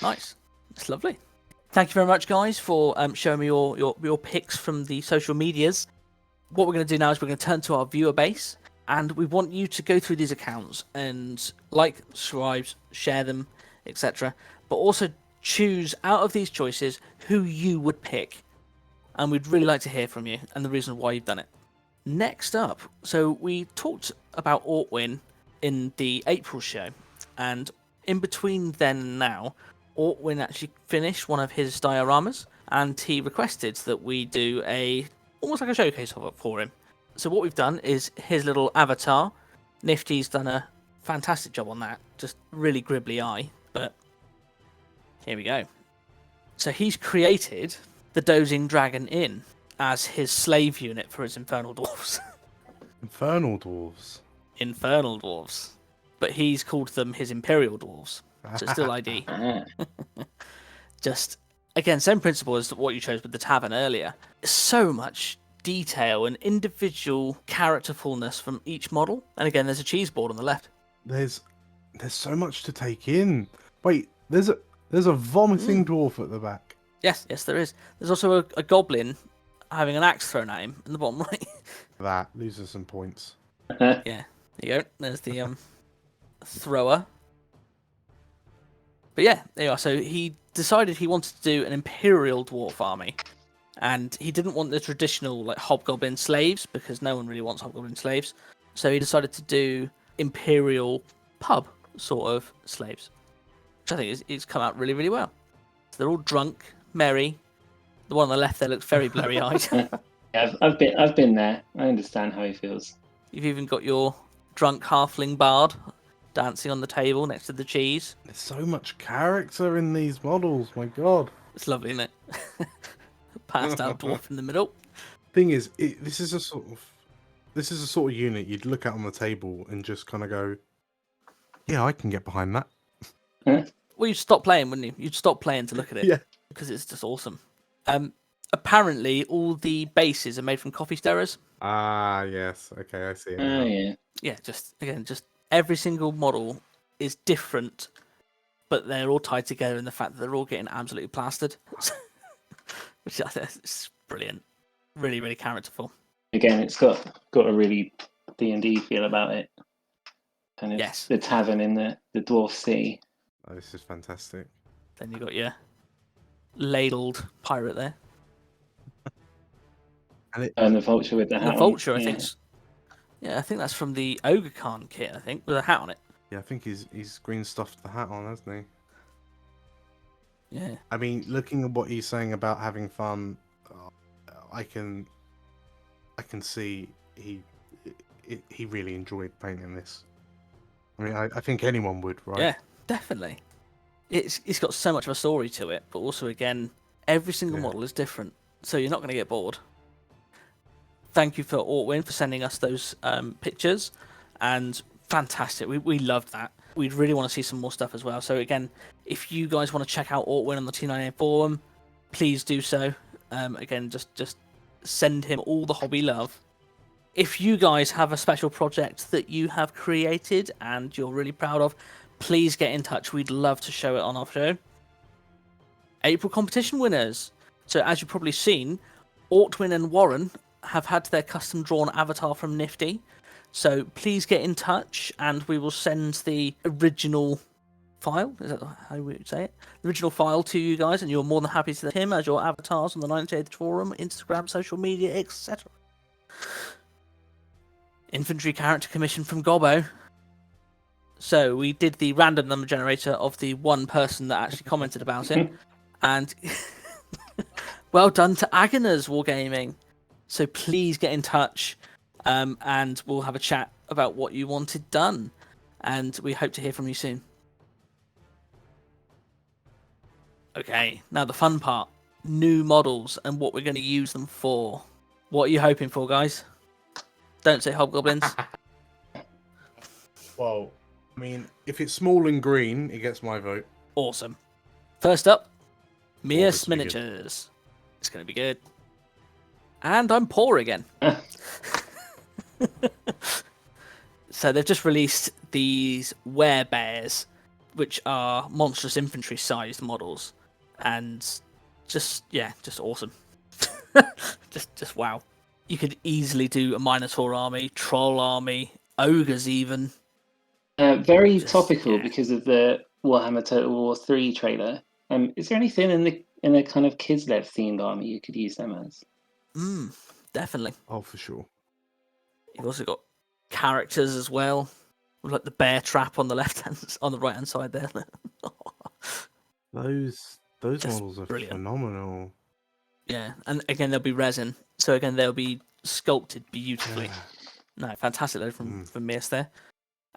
Nice, it's lovely. Thank you very much, guys, for showing me your picks from the social medias. What we're going to do now is we're going to turn to our viewer base, and we want you to go through these accounts and like, subscribe, share them, etc. But also choose out of these choices who you would pick, and we'd really like to hear from you and the reason why you've done it. Next up, so we talked about Ortwin in the April show, and in between then and now, Ortwin actually finished one of his dioramas, and he requested that we do almost like a showcase of it for him. So what we've done is his little avatar. Nifty's done a fantastic job on that, just really gribbly eye, but here we go. So he's created the Dozing Dragon Inn as his slave unit for his Infernal Dwarves. Infernal Dwarves? Infernal Dwarves. But he's called them his Imperial Dwarves. So it's still ID. Just, again, same principle as what you chose with the tavern earlier. So much detail and individual characterfulness from each model. And again, there's a cheese board on the left. There's so much to take in. Wait, there's a vomiting dwarf at the back. Yes, there is. There's also a goblin having an axe thrown at him in the bottom right. That loses some points. Yeah, there you go. There's the thrower. But yeah, there you are. So he decided he wanted to do an Imperial Dwarf army. And he didn't want the traditional like Hobgoblin slaves, because no one really wants Hobgoblin slaves. So he decided to do Imperial pub sort of slaves. Which I think it's come out really, really well. So they're all drunk, merry. The one on the left there looks very blurry-eyed. Yeah, I've been there. I understand how he feels. You've even got your drunk halfling bard dancing on the table next to the cheese. There's so much character in these models, my god. It's lovely, isn't it? Passed out dwarf in the middle. Thing is, this is a sort of unit you'd look at on the table and just kind of go, yeah, I can get behind that. Well, you'd stop playing, wouldn't you? You'd stop playing to look at it. Yeah. Because it's just awesome. Apparently, all the bases are made from coffee stirrers. Ah, yes. Okay, I see it. Oh, yeah. Yeah, just every single model is different, but they're all tied together in the fact that they're all getting absolutely plastered. Which I think is brilliant. Really, really characterful. Again, it's got a really D&D feel about it. Kind of Yes. The tavern in the Dwarf Sea. Oh, this is fantastic. Then you got your ladled pirate there. And the vulture with the hat. The vulture, on. I think. Yeah, I think that's from the Ogre Khan kit, I think, with a hat on it. Yeah, I think he's green stuffed the hat on, hasn't he? Yeah. I mean, looking at what he's saying about having fun, I can see he really enjoyed painting this. I mean, I think anyone would, right? Yeah, definitely. It's got so much of a story to it, but also, again, every single model is different, so you're not going to get bored. Thank you for Ortwin for sending us those pictures, and fantastic. We loved that. We'd really want to see some more stuff as well. So again, if you guys want to check out Ortwin on the T9A forum, please do so. Again, just send him all the hobby love. If you guys have a special project that you have created and you're really proud of, please get in touch. We'd love to show it on our show. April competition winners. So as you've probably seen, Ortwin and Warren have had their custom drawn avatar from Nifty. So please get in touch and we will send the original file. Is that how we would say it? The original file to you guys, and you're more than happy to let him as your avatars on the 98th forum, Instagram, social media, etc. Infantry character commission from Gobbo. So we did the random number generator of the one person that actually commented about it, and well done to Agonas Wargaming. So please get in touch, and we'll have a chat about what you wanted done, and we hope to hear from you soon. Okay, now the fun part. New models and what we're going to use them for. What are you hoping for, guys? Don't say hobgoblins. Well, I mean, if it's small and green, it gets my vote. Awesome. First up, this Mias will be Miniatures. It's going to be good. And I'm poor again. So they've just released these werebears, which are monstrous infantry sized models, and just awesome. just wow. You could easily do a Minotaur army, troll army, ogres even. Very topical because of the Warhammer Total War 3 trailer. Is there anything in a kind of Kislev themed army you could use them as? Definitely. Oh, for sure. You've also got characters as well, with like the bear trap on the on the right hand side there. Those Just models are brilliant. phenomenal. Yeah, and again they'll be resin, so again they'll be sculpted beautifully. Yeah. No, fantastic though from Mias there.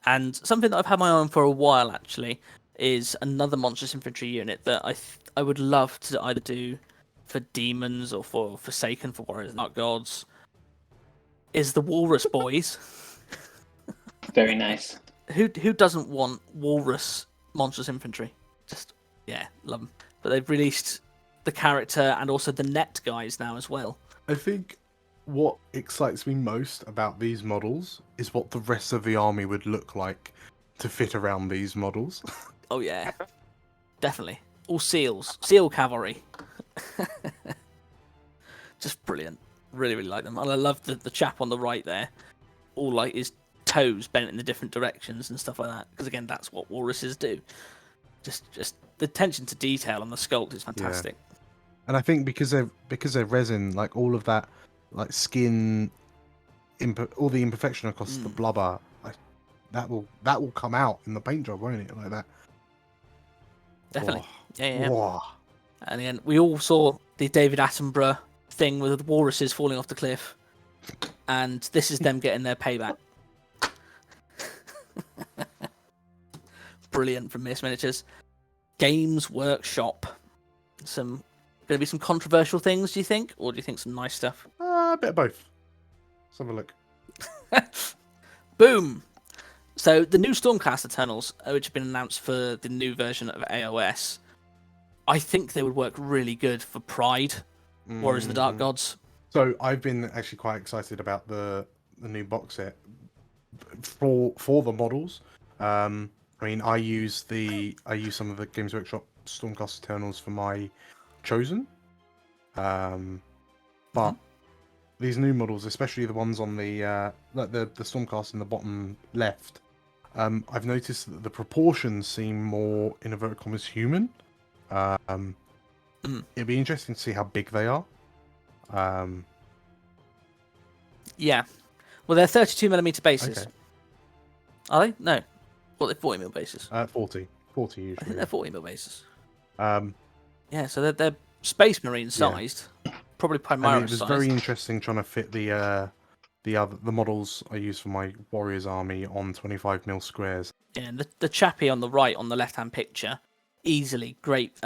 And something that I've had my eye on for a while actually is another monstrous infantry unit that I would love to either do for demons or for Forsaken, for warriors and dark gods. Is the Walrus Boys. Very nice. Who doesn't want Walrus monstrous infantry? Just love them. But they've released the character and also the net guys now as well. I think what excites me most about these models is what the rest of the army would look like to fit around these models. Oh yeah, definitely. All seals, seal cavalry. Just brilliant. Really, really like them. And I love the chap on the right there. All like his toes bent in the different directions and stuff like that. Because again, that's what walruses do. Just the attention to detail on the sculpt is fantastic. Yeah. And I think because they're resin, like all of that, like skin, all the imperfection across the blubber, like that will come out in the paint job, won't it? Like that. Definitely. Oh. Yeah. Whoa. And again, we all saw the David Attenborough thing with the walruses falling off the cliff, and this is them getting their payback. Brilliant from Mias Miniatures. Games Workshop. Going to be some controversial things, do you think, or do you think some nice stuff? A bit of both. Let's have a look. Boom. So the new Stormcast Eternals, which have been announced for the new version of AOS, I think they would work really good for Pride, Warriors of the Dark Gods. So I've been actually quite excited about the new box set for the models. I mean, I use some of the Games Workshop Stormcast Eternals for my Chosen, but these new models, especially the ones on the Stormcast in the bottom left, I've noticed that the proportions seem more, in inverted commas, human. It'd be interesting to see how big they are. Yeah. Well, they're 32mm bases. Okay. Are they? No. Well, they're 40mm bases. 40 usually. I think they're 40mm bases. Yeah, so they're Space Marine sized. Probably Primaris and it was sized. very interesting trying to fit the models I use for my Warriors army on 25mm squares. Yeah, and the chappie on the right on the left-hand picture, easily great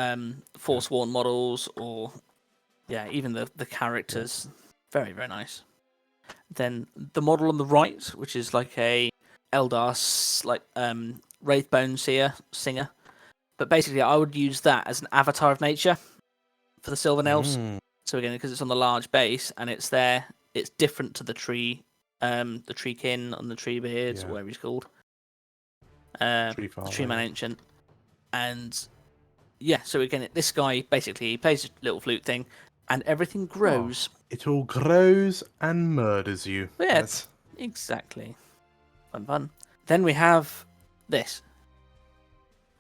Forsworn models, or even the characters, very, very nice. Then the model on the right, which is like a Eldar Wraithbone singer, but basically I would use that as an avatar of nature for the Sylvan Elves. So again, because it's on the large base and it's there, it's different to the tree kin on the tree beards, or whatever he's called. Tree Man Ancient. And so again, this guy basically he plays a little flute thing, and everything grows. It all grows and murders you. Yeah, exactly. Fun. Then we have this.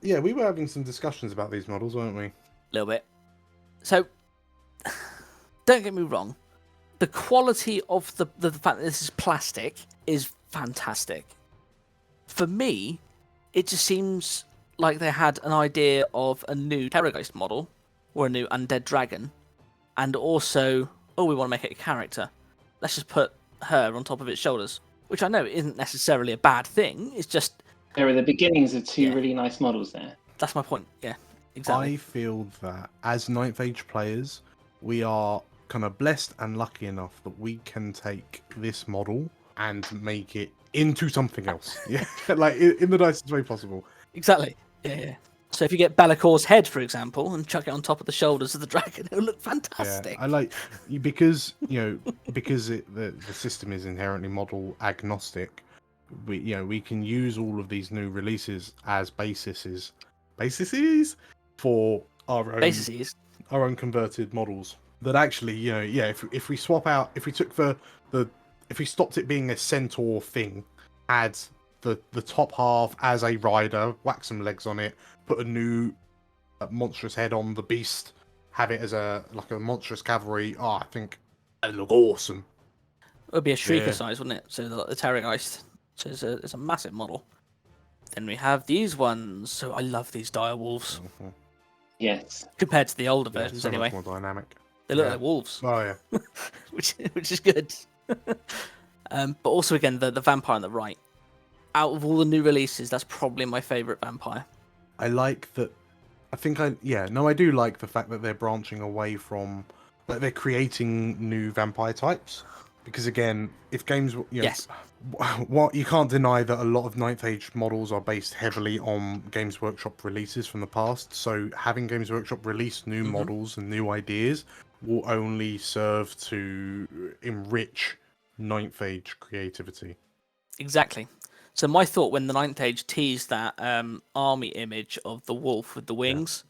Yeah, we were having some discussions about these models, weren't we? A little bit. So, don't get me wrong. The quality of the fact that this is plastic is fantastic. For me, it just seems like they had an idea of a new Terrorgeist model or a new undead dragon, and also, oh, we want to make it a character. Let's just put her on top of its shoulders, which I know isn't necessarily a bad thing. It's just There are the beginnings of two really nice models there. that's my point. Yeah, exactly. I feel that as Ninth Age players, we are kind of blessed and lucky enough that we can take this model and make it into something else. Yeah, like in the nicest way possible. Exactly. Yeah. So if you get Bellacor's head, for example, and chuck it on top of the shoulders of the dragon, it'll look fantastic. Yeah, I like because because the system is inherently model agnostic. We can use all of these new releases as bases for our own converted models. That actually, if we swap out, if we took if we stopped it being a centaur thing, had the top half as a rider, whack some legs on it, put a new monstrous head on the beast, have it as a monstrous cavalry. Oh, I think that'd look awesome. It would be a Shrieker size, wouldn't it? So the Terrorgeist. So it's a massive model. Then we have these ones. So I love these dire wolves. Mm-hmm. Yes. Compared to the older versions, so anyway. Much more dynamic. They look like wolves. Oh yeah. which is good. But also again the vampire on the right. Out of all the new releases, that's probably my favourite vampire. I like that. I do like the fact that they're branching away from, like, they're creating new vampire types. Because again, if games, yes, what you can't deny that a lot of Ninth Age models are based heavily on Games Workshop releases from the past. So having Games Workshop release new models and new ideas will only serve to enrich Ninth Age creativity. Exactly. So my thought when the Ninth Age teased that army image of the wolf with the wings,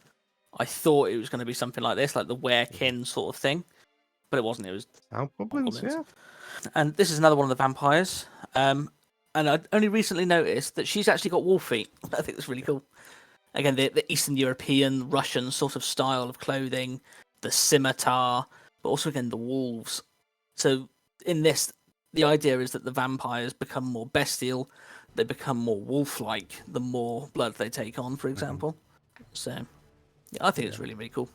I thought it was going to be something like this, like the werekin sort of thing, but it wasn't. It was Goblins, yeah. And this is another one of the vampires. And I only recently noticed that she's actually got wolf feet. I think that's really cool. Again, the Eastern European, Russian sort of style of clothing, the scimitar, but also again the wolves. So in this, the idea is that the vampires become more bestial, they become more wolf-like the more blood they take on, for example. So yeah, I think it's really, really cool.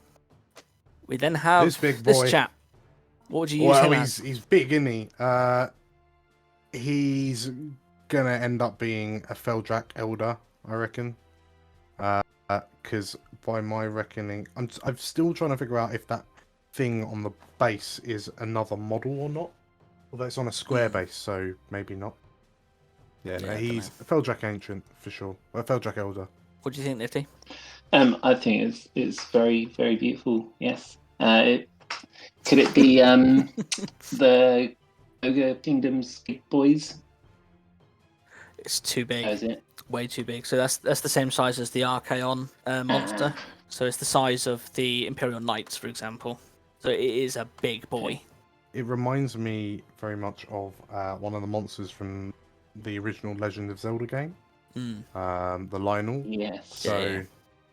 We then have this big boy. This chap. What would you use him as? He's big, isn't he? He's gonna end up being a Feldrak Elder, I reckon. Because by my reckoning, I'm still trying to figure out if that thing on the base is another model or not. Although it's on a square base, so maybe not. Yeah, no, he's a Feldrak Ancient for sure. A Feldrak Elder. What do you think, Nifty? I think it's very, very beautiful. Yes. Could it be the Ogre Kingdom's Big Boys? It's too big. Is it? Way too big. So that's the same size as the Archaon monster. So it's the size of the Imperial Knights, for example. So it is a big boy. It reminds me very much of one of the monsters from the original Legend of Zelda game. The Lionel. Yes. So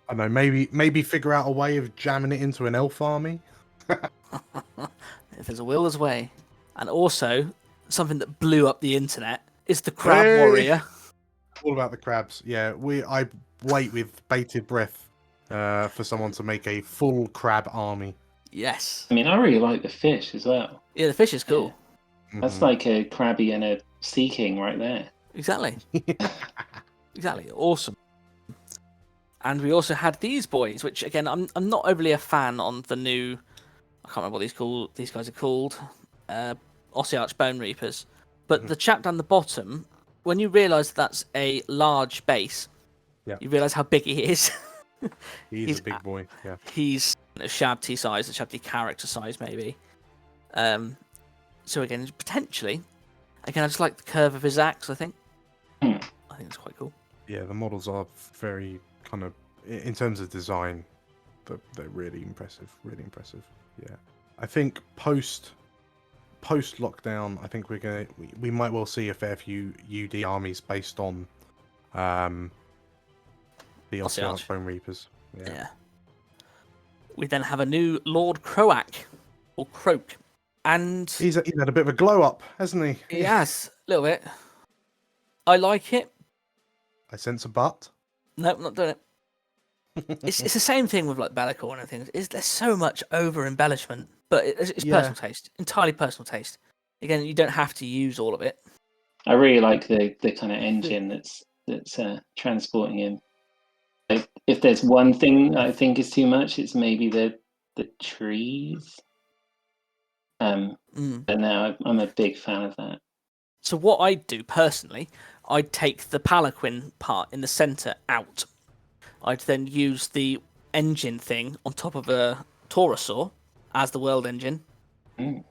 I don't know, maybe figure out a way of jamming it into an elf army. If there's a will, there's a way. And also, something that blew up the internet is the Crab Warrior. All about the crabs. Yeah, I wait with bated breath for someone to make a full crab army. Yes. I mean, I really like the fish as well. Yeah, the fish is cool. That's like a Krabby and a Sea King right there. Exactly. Exactly. Awesome. And we also had these boys, which again, I'm not overly a fan on the new. I can't remember what these guys are called. Ossiarch Bone Reapers. But the chap down the bottom, when you realise that's a large base, you realise how big he is. He's a big boy. Yeah. He's a Shabty size, a Shabty character size, maybe. So again, potentially, I just like the curve of his axe. I think it's quite cool. Yeah, the models are very kind of, in terms of design, they're really impressive. Really impressive. Yeah, I think post lockdown, I think we might well see a fair few UD armies based on The Ossiarch. Ossiarch Bone Reapers. Yeah. We then have a new Lord Croak, or Croak, and He's had a bit of a glow up, hasn't he? he has a little bit. I like it. I sense a butt. Nope, not doing it. It's the same thing with like Bellicor and things. There's so much over embellishment, but it's personal taste, entirely personal taste. Again, you don't have to use all of it. I really like the kind of engine that's transporting him. Like, if there's one thing I think is too much, it's maybe the trees. But no, I'm a big fan of that. So what I'd do personally, I'd take the palanquin part in the centre out. I'd then use the engine thing on top of a Taurosaur as the world engine, and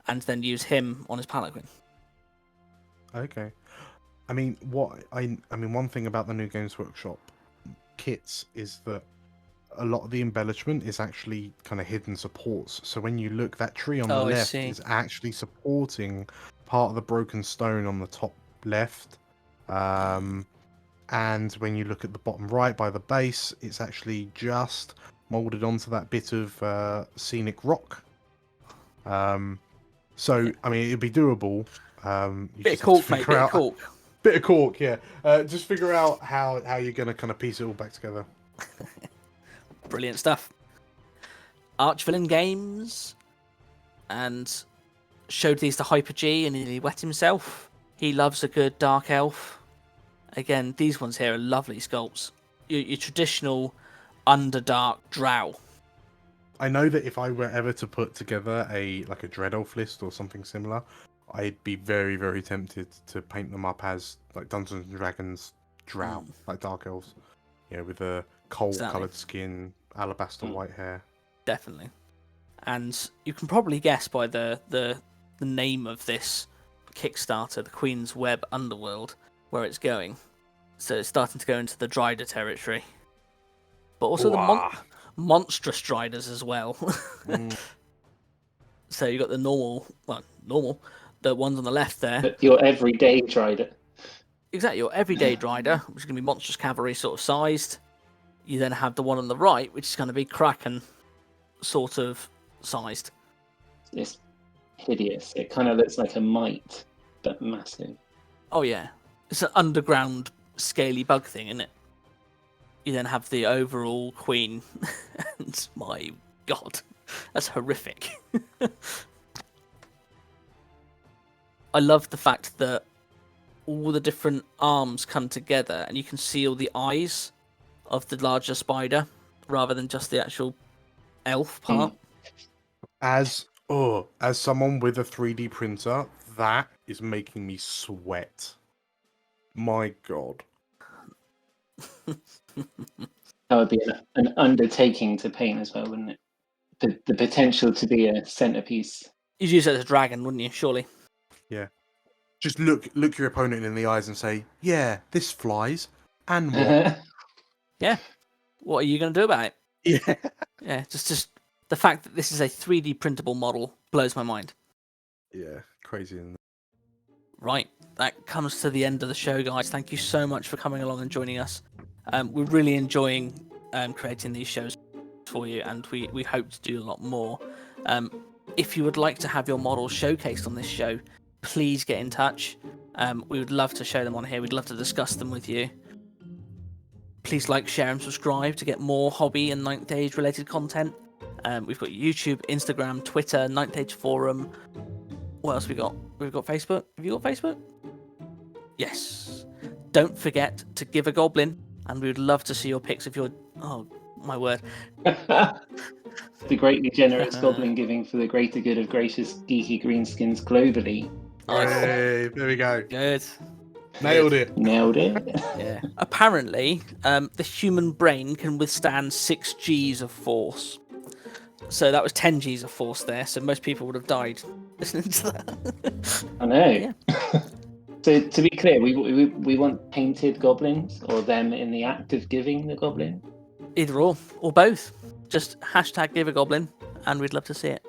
then use him on his palanquin. Okay. I mean, one thing about the New Games Workshop kits is that a lot of the embellishment is actually kind of hidden supports. So when you look, that tree on the left is actually supporting part of the broken stone on the top left. And when you look at the bottom right by the base, it's actually just molded onto that bit of scenic rock. So, I mean, it'd be doable. Bit of cork, mate. Bit of cork. Bit of cork, yeah. Just figure out how you're going to kind of piece it all back together. Brilliant stuff. Archvillain Games, and showed these to Hyper G, and he wet himself. He loves a good dark elf. Again, these ones here are lovely sculpts. Your traditional Underdark drow. I know that if I were ever to put together a Dread Elf list or something similar, I'd be very, very tempted to paint them up as like Dungeons and Dragons drow, like dark elves. Yeah, with a coal-coloured skin, alabaster white hair. Definitely. And you can probably guess by the name of this Kickstarter, the Queen's Web Underworld, where it's going. So it's starting to go into the Dryder territory. But also the monstrous Driders as well. So you got the normal, the ones on the left there. But your everyday Drider. Exactly, your everyday Drider, which is going to be monstrous cavalry sort of sized. You then have the one on the right, which is going to be Kraken sort of sized. It's hideous. It kind of looks like a mite, but massive. Oh yeah, it's an underground scaly bug thing, isn't it? You then have the overall Queen, and my God, that's horrific. I love the fact that all the different arms come together, and you can see all the eyes of the larger spider, rather than just the actual elf part. As someone with a 3D printer, that is making me sweat. My God. That would be an undertaking to paint as well, wouldn't it? The potential to be a centerpiece. You'd use it as a dragon, wouldn't you? Surely. Yeah. Just look your opponent in the eyes and say, "Yeah, this flies." And what? Yeah. What are you going to do about it? Yeah. Yeah. Just the fact that this is a 3D printable model blows my mind. Yeah. Crazy, isn't it? Right. That comes to the end of the show, guys. Thank you so much for coming along and joining us. We're really enjoying creating these shows for you, and we hope to do a lot more. If you would like to have your models showcased on this show, please get in touch. We would love to show them on here. We'd love to discuss them with you. Please like, share, and subscribe to get more hobby and Ninth Age related content. We've got YouTube, Instagram, Twitter, Ninth Age Forum. What else we got? We've got Facebook. Have you got Facebook? Yes. Don't forget to give a goblin, and we would love to see your pics of your... Oh, my word. The greatly generous goblin giving for the greater good of gracious geeky greenskins globally. Hey, there we go. Good. Nailed it. Nailed it. Yeah. Apparently, the human brain can withstand 6 Gs of force. So that was 10 Gs of force there, so most people would have died listening to that. I know. Yeah. So to be clear, we want painted goblins, or them in the act of giving the goblin? Either or both. Just hashtag give a goblin, and we'd love to see it.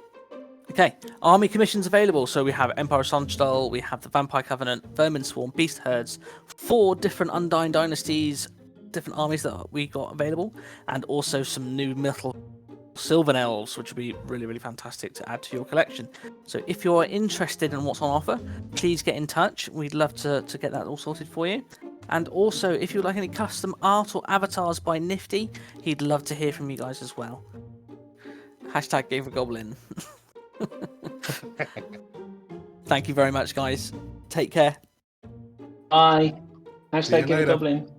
Okay, army commissions available. So we have Empire Sunstall, we have the Vampire Covenant, Vermin Swarm, Beast Herds, 4 different Undying Dynasties, different armies that we got available, and also some new metal Sylvan Elves, which would be really, really fantastic to add to your collection. So if you're interested in what's on offer, please get in touch. We'd love to get that all sorted for you. And also, if you'd like any custom art or avatars by Nifty, he'd love to hear from you guys as well. Hashtag Game for Goblin. Thank you very much, guys. Take care. Bye. See you Hashtag Give a later. Goblin.